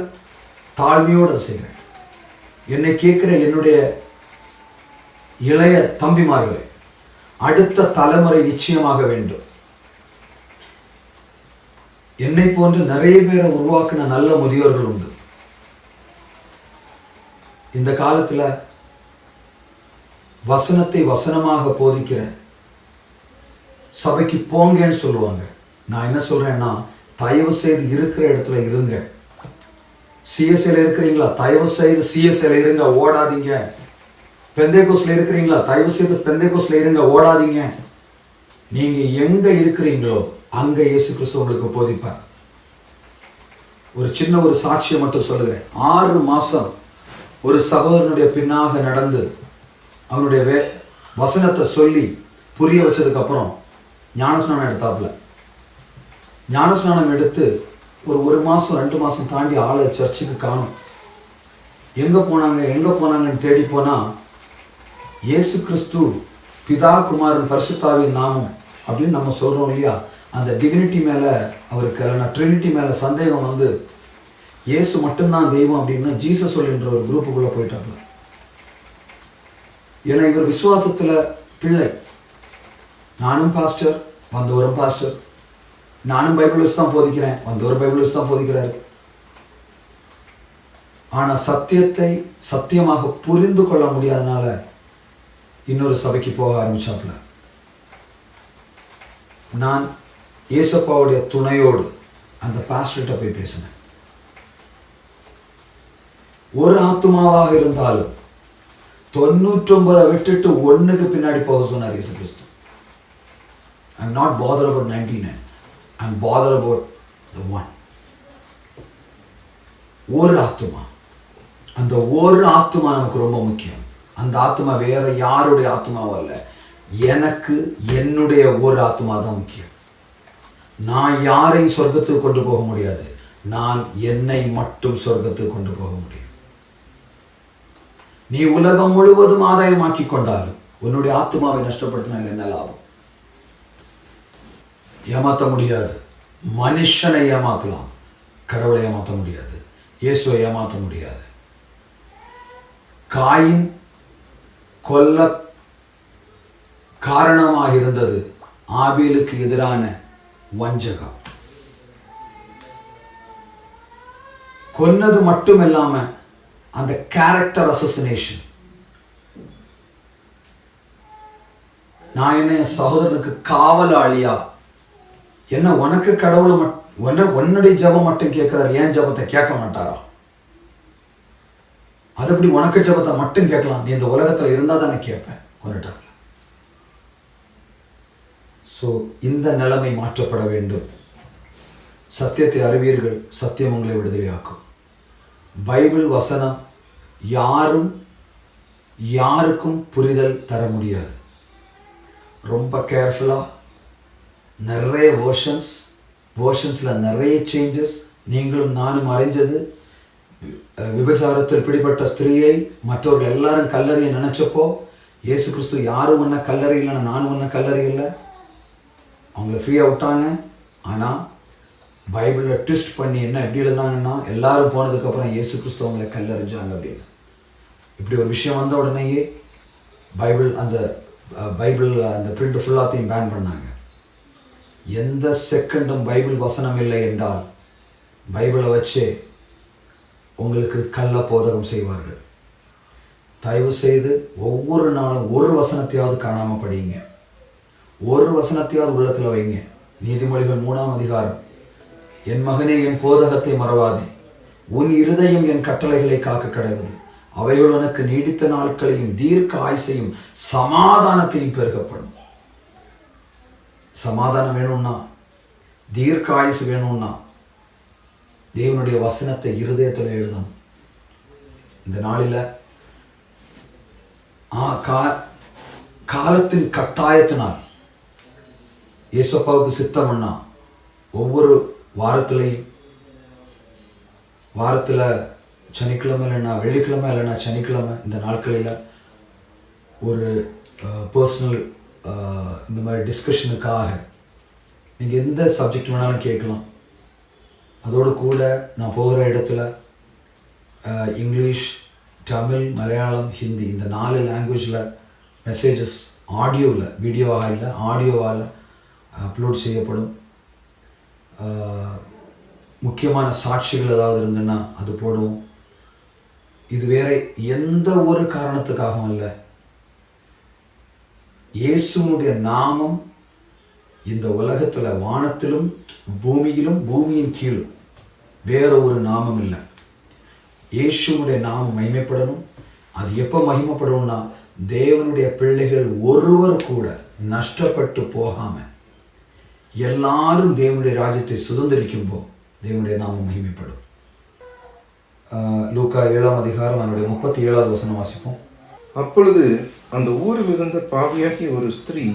S1: தாழ்மையோடு செய்கிறேன். என்னை கேட்கிற என்னுடைய இளைய தம்பிமார்களை அடுத்த தலைமுறை நிச்சயமாக வேண்டும். என்னை போன்று நிறைய பேரை உருவாக்கின நல்ல முதியோர்கள் உண்டு. இந்த காலத்தில் வசனத்தை வசனமாக போதிக்கிற சபைக்கு போங்கன்னு சொல்லுவாங்க. நான் என்ன சொல்றேன்னா, தயவு செய்து இருக்கிற இடத்துல இருங்க. சிஎஸ்ஐல இருக்கிறீங்களா, தயவு செய்து சிஎஸ்ஐல இருங்க, ஓடாதீங்க. பெந்தேகோஸ்ல இருக்கிறீங்களா, தயவு செய்து பெந்தேகோஸ்ல இருங்க, ஓடாதீங்க. நீங்க எங்க இருக்கிறீங்களோ அங்க இயேசு கிறிஸ்து உங்களுக்கு போதிப்பார். ஒரு சின்ன ஒரு சாட்சியை மட்டும் சொல்லுகிறேன். 6 மாசம் ஒரு சகோதரனுடைய பின்னாக நடந்து அவனுடைய வசனத்தை சொல்லி புரிய வச்சதுக்கு அப்புறம் ஞானஸ்நானம் எடுத்தாப்புல. ஞானஸ்நானம் எடுத்து ஒரு மாதம் 2 மாதம் தாண்டி ஆளை சர்ச்சுக்கு காணும். எங்கே போனாங்கன்னு தேடி போனால் இயேசு கிறிஸ்து பிதா குமாரன் பரிசுத்தாவின் நாமம் அப்படின்னு நம்ம சொல்கிறோம் இல்லையா, அந்த டிவினிட்டி மேலே அவருக்கு இல்லைன்னா ட்ரினிட்டி மேலே சந்தேகம் வந்து இயேசு மட்டும்தான் தெய்வம் அப்படின்னு ஜீசஸ் சொல்லின்ற ஒரு குரூப்புக்குள்ளே போயிட்டாப்புல. ஏன்னா இவர் விசுவாசத்தில் பிள்ளை. நானும் பாஸ்டர், வந்தவரும் பாஸ்டர். நானும் பைபிள் வச்சு தான் போதிக்கிறேன், வந்தவரும் பைபிள் வச்சு தான் போதிக்கிறாரு. ஆனால் சத்தியத்தை சத்தியமாக புரிந்து கொள்ள முடியாதனால இன்னொரு சபைக்கு போக ஆரம்பிச்சாப்புல. நான் ஏசப்பாவுடைய துணையோடு அந்த பாஸ்டர்கிட்ட போய் பேசினேன். ஒரு ஆத்துமாவாக இருந்தாலும் 99 விட்டுட்டு 1க்கு பின்னாடி போக சொன்னார் இயேசு கிறிஸ்து. I'm not bothered about 99. I'm bothered about the one. ஒரு ஆத்துமா. அந்த ஒரு ஆத்துமா நமக்கு ரொம்ப முக்கியம். அந்த ஆத்துமா வேற யாருடைய ஆத்துமாவும் அல்ல, எனக்கு என்னுடைய ஒரு ஆத்துமா தான் முக்கியம். நான் யாரையும் சொர்க்கத்துக்கு கொண்டு போக முடியாது, நான் என்னை மட்டும் சொர்க்கத்துக்கு கொண்டு போக முடியும். நீ உலகம் முழுவதும் ஆதாயமாக்கி கொண்டாலும் உன்னுடைய ஆத்துமாவை நஷ்டப்படுத்தினால் என்ன லாபம்? ஏமாற்ற முடியாது. மனுஷனை ஏமாற்றலாம், கடவுளை ஏமாற்ற முடியாது, இயேசுவை ஏமாற்ற முடியாது. காயின் கொல்ல காரணமாக இருந்தது ஆபேலுக்கு எதிரான வஞ்சகம். கொன்னது மட்டும் இல்லாம அந்த கேரக்டர் அசோசினேஷன். நான் என்ன என் சகோதரனுக்கு காவலாளியா, என்ன உனக்கு கடவுளை உன்னுடைய ஜபம் மட்டும் கேட்கிறார், ஏன் ஜபத்தை கேட்க மாட்டாரா? அது அப்படி உனக்கு ஜபத்தை மட்டும் கேட்கலாம், நீ இந்த உலகத்துல இருந்தா தானே கேட்பேன். கொண்டுட்டாங்க. ஸோ இந்த நிலைமை மாற்றப்பட வேண்டும். சத்தியத்தை அறிவீர்கள், சத்தியம் உங்களை விடுதலையாக்கும். பைபிள் வசனம் யாருக்கும் புரிதல் தர முடியாது. ரொம்ப கேர்ஃபுல்லாக நிறைய வேர்ஷன்ஸில் நிறைய சேஞ்சஸ், நீங்களும் நானும் அறிஞ்சது, விபச்சாரத்தில் பிடிபட்ட ஸ்திரீயை மற்றவர்கள் எல்லாரும் கல்லறையை நினைச்சப்போ இயேசு கிறிஸ்து யாரும் ஒன்ன கல்லறை இல்லைன்னா நானும் ஒன்ன கல்லறை இல்லை, அவங்கள ஃப்ரீயாக விட்டாங்க. ஆனால் பைபிளில் ட்விஸ்ட் பண்ணி என்ன எப்படி எழுதுனாங்கன்னா, எல்லாரும் போனதுக்கப்புறம் இயேசு கிறிஸ்து அவங்களை கல்லறிஞ்சாங்க அப்படின்னு. இப்படி ஒரு விஷயம் வந்த உடனேயே பைபிள் அந்த பிரிண்ட் ஃபுல்லாத்தையும் பேன் பண்ணாங்க. எந்த செகண்டும் பைபிள் வசனம் இல்லை என்றால் பைபிளை வச்சே உங்களுக்கு கள்ள போதகம் செய்வார்கள். தயவு செய்து ஒவ்வொரு நாளும் ஒரு வசனத்தையாவது காணாமல் படிங்க, ஒரு வசனத்தையாவது உள்ளத்தில் வைங்க. நீதிமொழிகள் 3ஆம் அதிகாரம், என் மகனே என் போதகத்தை மறவாதே, உன் இருதயம் என் கட்டளைகளை காக்க கடவுது, அவைகள் உனக்கு நீடித்த நாட்களையும் தீர்க்க ஆயுசையும் சமாதானத்தையும் பெருகப்படும். சமாதானம் வேணும்னா, தீர்க்க ஆயுசு வேணும்னா தேவனுடைய வசனத்தை இருதயத்தில் எழுதணும். இந்த நாளில் காலத்தின் கட்டாயத்தினால் இயேசுப்பாவுக்கு சித்தம்னா ஒவ்வொரு வாரத்தில் சனிக்கிழமை இல்லைன்னா வெள்ளிக்கிழமை இல்லைன்னா சனிக்கிழமை இந்த நாட்களில் ஒரு பர்சனல் இந்த மாதிரி டிஸ்கஷனுக்காக நீங்கள் எந்த சப்ஜெக்ட் வேணாலும் கேட்கலாம். அதோடு கூட நான் போகிற இடத்துல இங்கிலீஷ், தமிழ், மலையாளம், ஹிந்தி இந்த 4 லாங்குவேஜில் மெசேஜஸ் ஆடியோவில், வீடியோவாக இல்லை ஆடியோவால் அப்லோட் செய்யப்படும். முக்கியமான சாட்சிகள் ஏதாவது இருந்துன்னா அது போடுவோம். இது வேற எந்த ஒரு காரணத்துக்காகவும் இல்லை. இயேசுனுடைய நாமம் இந்த உலகத்தில் வானத்திலும் பூமியிலும் பூமியின் கீழும் வேற ஒரு நாமம் இல்லை. இயேசுனுடைய நாமம் மகிமைப்படணும். அது எப்போ மகிமைப்படணும்னா, தேவனுடைய பிள்ளைகள் ஒருவர் கூட நஷ்டப்பட்டு போகாம எல்லாரும் தேவனுடைய ராஜ்யத்தை சுதந்திரிக்கும் போது தேவனுடைய நாமம் மகிமைப்படும். லூக்கா 7ஆம் அதிகாரம் அதனுடைய 37வது வசனம் வாசிப்போம்.
S3: அப்பொழுது அந்த ஊரில் இருந்த பாவியாகிய ஒரு ஸ்திரீ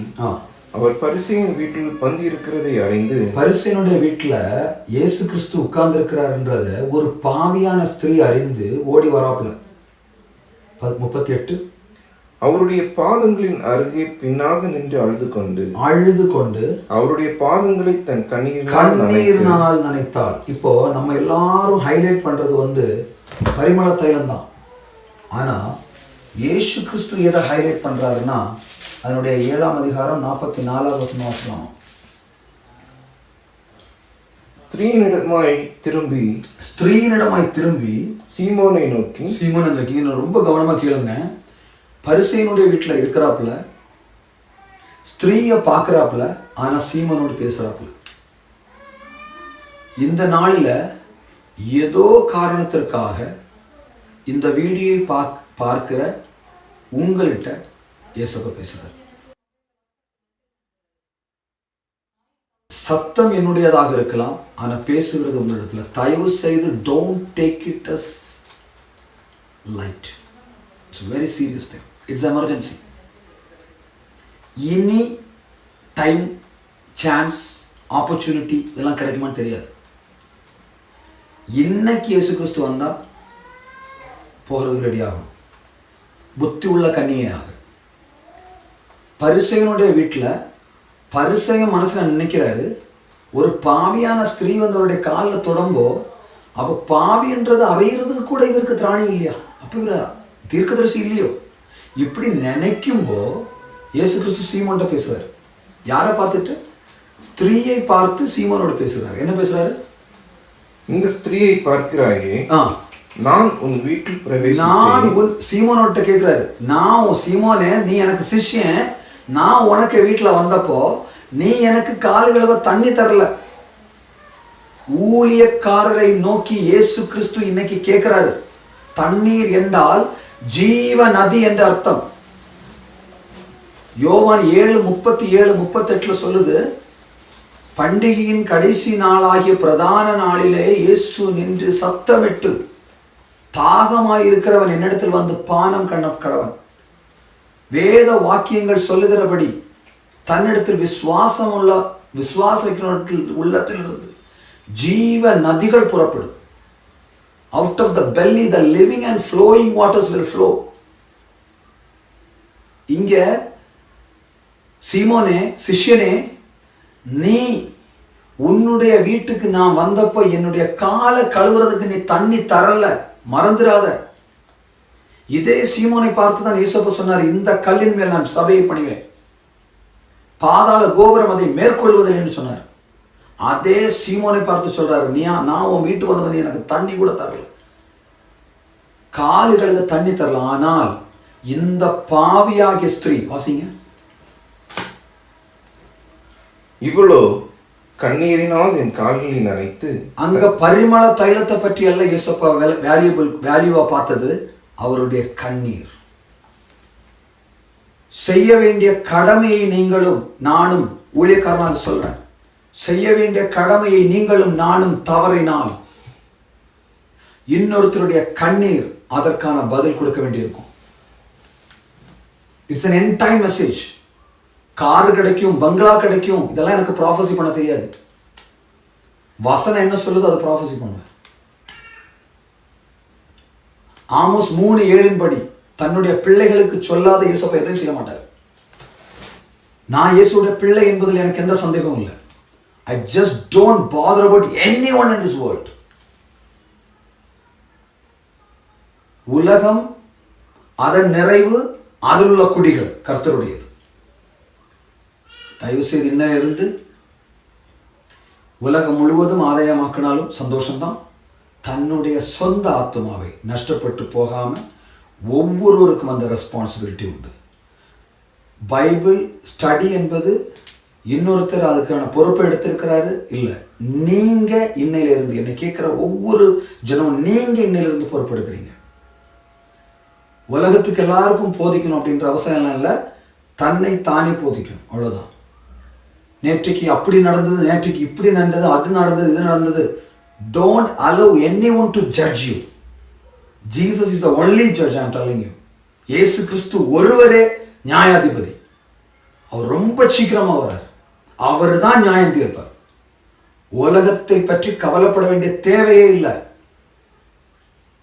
S3: அவர் பரிசேயன் வீட்டில் பந்தி இருக்கிறதை அறிந்து,
S1: பரிசேயனுடைய வீட்டில் இயேசு கிறிஸ்து உட்கார்ந்து இருக்கிறார்ன்றத ஒரு பாவியான ஸ்திரீ அறிந்து ஓடி வராப்புல. 38
S3: அவருடைய பாதங்களின் அருகே பின்னாக நின்று அழுது கொண்டு அவருடைய பாதங்களை தன் கண்ணீரினால்
S1: நனைத்தாள். இப்போ நம்ம எல்லாரும் ஹைலைட் பண்றது பரிமள தைலம் தான். ஆனா இயேசு கிறிஸ்து எதை ஹைலைட் பண்றாருன்னா, அதனுடைய 7ஆம் அதிகாரம் 44வது வசனம் வாசிக்கலாம்.
S3: ஸ்திரீனிடமாய் திரும்பி சீமோனை நோக்கி
S1: ரொம்ப கவனமா கேளுங்க. பரிசேயனுடைய வீட்டில் இருக்கிறாப்புல, ஸ்திரீயை பார்க்குறாப்புல, ஆனா சீமோனோடு பேசுறாப்புல. இந்த நாளில் ஏதோ காரணத்திற்காக இந்த வீடியோவை பார்க்கிற உங்கள்கிட்ட இயேசுப்பா பேசுகிறார். சத்தம் என்னுடையதாக இருக்கலாம், ஆனா பேசுகிறது உங்களிடத்துல. தயவு செய்து don't take it as light. It's very serious thing. It's emergency. இனி டைம், சான்ஸ், ஆப்பர்ச்சுனிட்டி இதெல்லாம் கிடைக்குமான்னு தெரியாது. இன்னைக்கு இயேசு கிறிஸ்து வந்தா போகிறது ரெடி ஆகும். புத்தி உள்ள கன்னியாக பரிசேயனுடைய வீட்டில் பரிசேயன் மனசுல நினைக்கிறாரு, ஒரு பாவியான ஸ்திரீ அவருடைய காலில் தொடம்போ அப்போ பாவின்றது அவைகிறதுக்கு கூட இவருக்கு திராணி இல்லையா? அப்போ இவர் தீர்க்கதரிசி இல்லையோ? இப்படி நினைக்கும்போ இயேசு கிறிஸ்து சீமோன்ட்ட பேசுறாரு. யாரை பார்த்துட்டு? ஸ்திரீயை பார்த்து சீமோனோட பேசுறாரு. என்ன பேசுறாரு?
S3: இந்த ஸ்திரீயை பார்க்கிறாயே, நான் உன் வீட்டில்
S1: சீமோனோட்ட கேட்கிறாரு. நான் உன் சீமோனே, நீ எனக்கு சிஷ்யன். நான் உனக்கு வீட்டில் வந்தப்போ நீ எனக்கு கால்களவ தண்ணி தரல. ஊழியக்காரரை நோக்கி இயேசு கிறிஸ்து இன்னைக்கு கேட்கிறாரு. தண்ணீர் என்றால் ஜீவ நதி என்ற அர்த்தம். யோவான் 7:37-38 சொல்லுது, பண்டிகையின் கடைசி நாளாகிய பிரதான நாளிலே இயேசு நின்று சத்தமிட்டு, தாகமாயிருக்கிறவன் என்னிடத்தில் வந்து பானம் கண்ண கடவன். வேத வாக்கியங்கள் சொல்லுகிறபடி தன்னிடத்தில் விசுவாசம் உள்ளத்தில் இருந்து ஜீவ நதிகள் புறப்படும். Out of the belly the living and flowing waters will flow. இங்க சீமோனே, சிஷ்யனே, நீ உன்னுடைய வீட்டுக்கு நான் வந்தப்போ என்னுடைய காலை கழுவுறதுக்கு நீ தண்ணி தரல, மறந்துடாத. இதே சீமோனை பார்த்து தான் இயேசு சொன்னார், இந்த கல்லின் மேல் நான் சபையை பணிவேன், பாதாள கோபுரம் அதை மேற்கொள்வதில்லை என்று சொன்னார். அதே சீமோனை பார்த்து சொல்றாரு, நான் உன் வீட்டுக்கு வந்தவன் எனக்கு தண்ணி கூட தரல, கால்களுக்கு தண்ணி தரல, ஆனால் இந்த பாவியாகிய ஸ்திரீ, வாசிங்க,
S3: இவ்வளோ கண்ணீரினால் என் கால்களை நனைத்து.
S1: அங்க பரிமள தைலத்தை பற்றி அல்ல இயேசப்பா வேல்யூவா பார்த்தது, அவருடைய கண்ணீர். செய்ய வேண்டிய கடமையை நீங்களும் நானும், ஊழியக்காரனாக சொல்றேன், செய்ய வேண்டிய கடமையை நீங்களும் நானும் தவறினால் இன்னொருத்தருடைய கண்ணீர் அதற்கான பதில் கொடுக்க வேண்டியிருக்கும். It's an end time message. Car கிடைக்கும், பங்களா கிடைக்கும், இதெல்லாம் எனக்கு ப்ராஃபஸி பண்ண தெரியாது. வசனம் என்ன சொல்லுதோ அதை ப்ராஃபஸி பண்ணுவேன். ஆமோஸ் 3:7 படி தன்னுடைய பிள்ளைகளுக்கு சொல்லாத இயேசுப்பா எதையும் செய்ய மாட்டார். நான் இயேசுடைய பிள்ளை என்பதில் எனக்கு எந்த சந்தேகமும் இல்லை. I just don't bother about anyone in this world. உலகம், அதன் நிறைவு, அதில் உள்ள குடிகள் கர்த்தருடையது. தயவு செய்து இன்னும் இருந்து உலகம் முழுவதும் ஆதாயமாக்கினாலும் சந்தோஷம்தான். தன்னுடைய சொந்த ஆத்மாவை நஷ்டப்பட்டு போகாம ஒவ்வொருவருக்கும் அந்த ரெஸ்பான்சிபிலிட்டி உண்டு. பைபிள் ஸ்டடி என்பது இன்னொருத்தர் அதுக்கான பொறுப்பை எடுத்திருக்கிறாரு இல்லை. நீங்க இன்னையில இருந்து, என்னை கேட்கிற ஒவ்வொரு ஜனமும் நீங்க இன்னையில இருந்து பொறுப்பெடுக்கிறீங்க. உலகத்துக்கு எல்லாருக்கும் போதிக்கணும் அப்படின்ற அவசியம் இல்லை, தன்னை தானே போதிக்கணும், அவ்வளவுதான். நேற்றைக்கு அப்படி நடந்தது, நேற்றைக்கு இப்படி நடந்தது, அது நடந்தது, இது நடந்தது. Don't allow anyone to judge you. Jesus is the only judge, I am telling you. இயேசு கிறிஸ்து ஒருவரே நியாயாதிபதி. அவர் ரொம்ப சீக்கிரமா வர்றார், அவர் தான் நியாயம் தீர்ப்பார். உலகத்தை பற்றி கவலைப்பட வேண்டிய தேவையே இல்லை.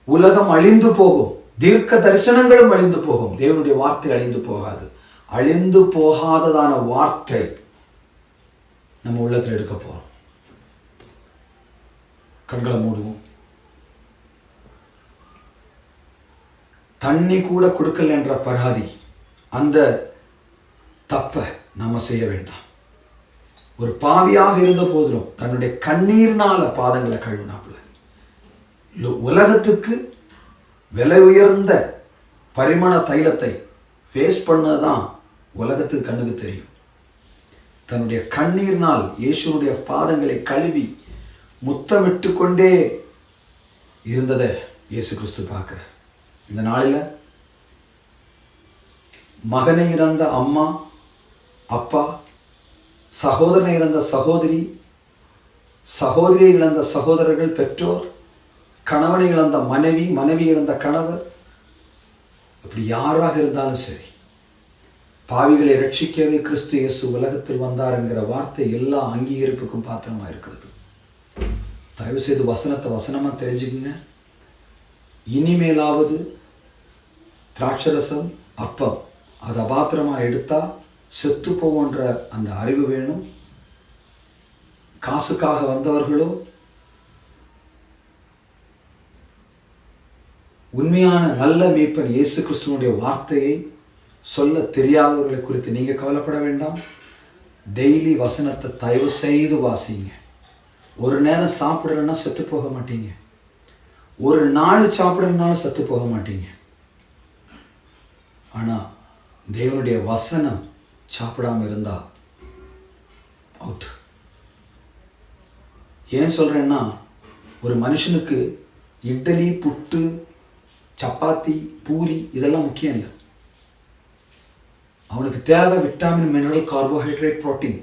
S1: உலகம் அழிந்து போகும், தீர்க்க தரிசனங்களும் அழிந்து போகும், தேவனுடைய வார்த்தை அழிந்து போகாது. அழிந்து போகாததான வார்த்தை நம்ம உள்ளத்தில் எடுக்க போறோம். கண்களை மூடுவோம். தண்ணி கூட கொடுக்கல என்ற பராதி, அந்த தப்ப நம்ம செய்ய வேண்டாம். ஒரு பாவியாக இருந்த போதிலும் தன்னுடைய கண்ணீர்னால பாதங்களை கழுவினாப்புல. உலகத்துக்கு விலை உயர்ந்த பரிமள தைலத்தை வேஸ்ட் பண்ணதான் உலகத்துக்கு கண்ணுக்கு தெரியும். தன்னுடைய கண்ணீர்னால் இயேசுனுடைய பாதங்களை கழுவி முத்தமிட்டு கொண்டே இருந்ததை இயேசு கிறிஸ்து பார்க்கிற இந்த நாளில் மகனை இறந்த அம்மா, அப்பா, சகோதரனை இழந்த சகோதரி, சகோதரியை இழந்த சகோதரர்கள், பெற்றோர், கணவனை இழந்த மனைவி, மனைவி இழந்த கணவர், இப்படி யாராக இருந்தாலும் சரி, பாவிகளை ரட்சிக்கவே கிறிஸ்து இயேசு உலகத்தில் வந்தார் என்கிற வார்த்தை எல்லா அங்கீகரிப்புக்கும் பாத்திரமா இருக்கிறது. தயவு செய்து வசனத்தை வசனமா தெரிஞ்சுக்குங்க. இனிமேலாவது திராட்சரசம், அப்பம் அதை அபாத்திரமா எடுத்தா செத்து போவோன்ற அந்த அறிவு வேணும். காசுக்காக வந்தவர்களோ, உண்மையான நல்ல மேய்ப்பன் இயேசு கிறிஸ்துவனுடைய வார்த்தையை சொல்ல தெரியாதவர்களை குறித்து நீங்க கவலைப்பட வேண்டாம். டெய்லி வசனத்தை தயவு செய்து வாசிங்க. ஒரு நேரம் சாப்பிட்றன்னா செத்து போக மாட்டீங்க, ஒரு நாள் சாப்பிட்றதுனாலும் செத்து போக மாட்டீங்க. ஆனா தேவனுடைய வசனம் சாப்பிடாம இருந்தா அவுட். ஏன் சொல்றேன்னா, ஒரு மனுஷனுக்கு இட்லி, புட்டு, சப்பாத்தி, பூரி இதெல்லாம் முக்கியம் இல்லை. அவனுக்கு தேவை விட்டாமின், மினரல், கார்போஹைட்ரேட், புரோட்டீன்.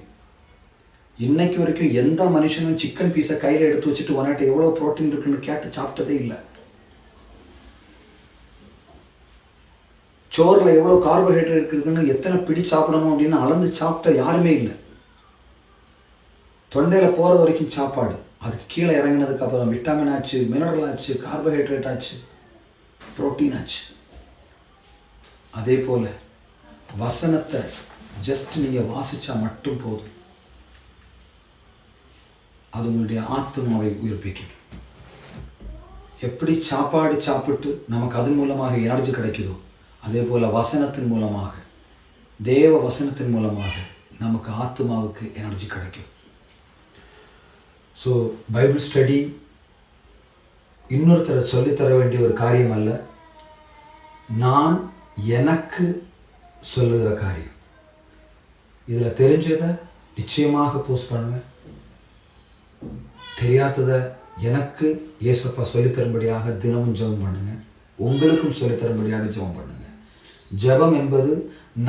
S1: இன்னைக்கு வரைக்கும் எந்த மனுஷனும் சிக்கன் பீஸை கையில் எடுத்து வச்சுட்டு ஒன்னாட்ட எவ்வளோ புரோட்டீன் இருக்குன்னு கேட்டு சாப்பிட்டதே இல்லை. சோறில் எவ்வளோ கார்போஹைட்ரேட் இருக்குன்னு எத்தனை பிடி சாப்பிடணும் அப்படின்னு அளந்து சாப்பிட்ட யாருமே இல்லை. தொண்டையில் போகிறது வரைக்கும் சாப்பாடு, அதுக்கு கீழே இறங்கினதுக்கு அப்புறம் விட்டமின் ஆச்சு, மினரல் ஆச்சு, கார்போஹைட்ரேட் ஆச்சு, புரோட்டீன் ஆச்சு. அதே போல் வசனத்தை ஜஸ்ட் நீங்கள் வாசித்தா மட்டும் போதும், அது உங்களுடைய ஆத்மாவை உயிர்ப்பிக்கும். எப்படி சாப்பாடு சாப்பிட்டு நமக்கு அதன் மூலமாக எனர்ஜி கிடைக்குதோ, அதே போல் வசனத்தின் மூலமாக, தேவ வசனத்தின் மூலமாக நமக்கு ஆத்மாவுக்கு எனர்ஜி கிடைக்கும். ஸோ பைபிள் ஸ்டடி இன்னொருத்தரை சொல்லித்தர வேண்டிய ஒரு காரியம் அல்ல, நான் எனக்கு சொல்லுகிற காரியம். இதில் தெரிஞ்சதை நிச்சயமாக போஸ்ட் பண்ணுவேன், தெரியாததை எனக்கு இயேசப்பா சொல்லித்தரும்படியாக தினமும் ஜெபம் பண்ணுங்க. உங்களுக்கும் சொல்லித்தரும்படியாக ஜெபம் பண்ணுங்க. ஜெபம் என்பது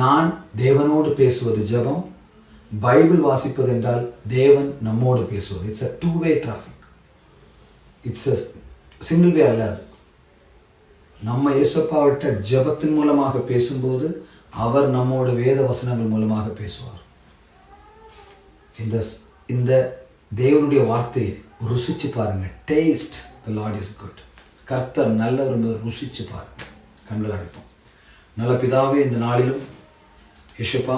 S1: நான் தேவனோடு பேசுவது ஜெபம். பைபிள் வாசிப்பது என்றால் தேவன் நம்மோடு பேசுவது. It's a two way traffic, it's a single way அல்ல. அது நம்ம இயேசப்பாவிட்ட ஜெபத்தின் மூலமாக பேசும்போது அவர் நம்மோட வேத வசனங்கள் மூலமாக பேசுவார். இந்த தேவனுடைய வார்த்தையை ருசிச்சு பாருங்க. Taste the Lord is good. கர்த்தர் நல்லவர் என்பதை ருசிச்சு பாருங்க. கண்கள் அடைப்போம். நல்ல பிதாவே, இந்த நாளிலும் இயேசுப்பா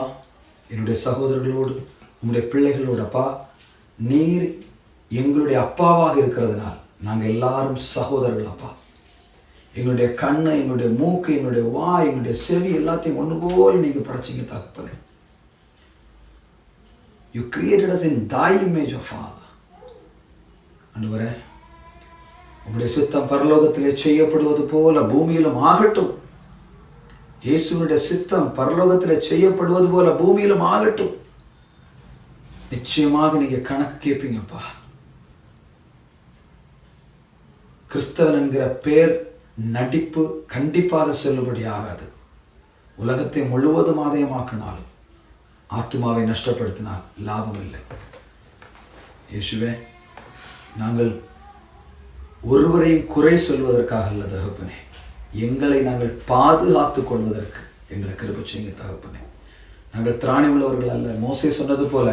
S1: என்னுடைய சகோதரர்களோடு, உங்களுடைய பிள்ளைகளோடு அப்பா, நீர் எங்களுடைய அப்பாவாக இருக்கிறதுனால் நாங்கள் எல்லாரும் சகோதரர்கள் அப்பா. எங்களுடைய கண்ணை, எங்களுடைய மூக்கு, எங்களுடைய வாய், எங்களுடைய செவி எல்லாத்தையும் ஒன்று போல் நீங்கள் படைச்சிங்க தகப்பனே. You created us in thy image of Father. ஆண்டவரே, உங்களுடைய சித்தம் பரலோகத்திலே செய்யப்படுவது போல பூமியிலும் ஆகட்டும். இயேசுவினுடைய சித்தம் பரலோகத்திலே செய்யப்படுவது போல பூமியிலும் ஆகட்டும். நிச்சயமாக நீங்க கணக்கு கேட்பீங்கப்பா. கிறிஸ்தவன் என்கிற பேர் நடிப்பு கண்டிப்பாக செல்லுபடி ஆகாது. உலகத்தை முழுவதும் ஆதாயமாக்கினாலும் ஆத்மாவை நஷ்டப்படுத்தினால் லாபம் இல்லை. இயேசுவே, நாங்கள் ஒருவரையும் குறை சொல்வதற்காக அல்ல தகப்பனே, எங்களை நாங்கள் பாதுகாத்துக் கொள்வதற்கு எங்களை கிருபை செய்யுங்க தகப்பனே. நாங்கள் திராணி உள்ளவர்கள் அல்ல. மோசே சொன்னது போல,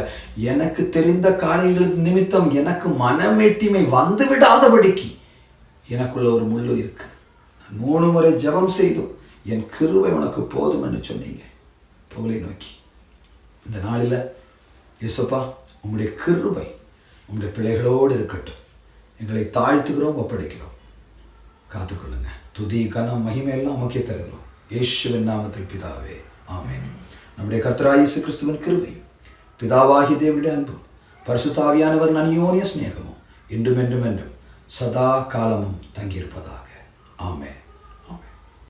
S1: எனக்கு தெரிந்த காரியங்களுக்கு நிமித்தம் எனக்கு மனமேட்டிமை வந்து விடாதபடிக்கு எனக்குள்ள ஒரு முள்ளு இருக்கு. நான் 3 முறை ஜெபம் செய்தும் என் கிருபை உனக்கு போதும் என்று சொன்னீங்க. பவுலை நோக்கி இந்த நாளில் இயேசுப்பா, உங்களுடைய கிருபை உங்களுடைய பிள்ளைகளோடு இருக்கட்டும். எங்களை தாழ்த்துகிறோம், ஒப்படைக்கிறோம். காத்துக்கொள்ளுங்க. துதி, கனம், மகிமை எல்லாம் நமக்கே தருகிறோம். இயேசுவின் நாமத்தில் பிதாவே, ஆமென். நம்முடைய கர்த்தராகிய இயேசு கிறிஸ்துவின் கிருபை, பிதாவாகிய தேவனுடைய அன்பு, பரிசுத்த ஆவியானவர் அந்யோன்ய சிநேகமும் இன்றும் என்றும் என்றும் சதா காலமும் தங்கியிருப்பதாக. ஆமென்.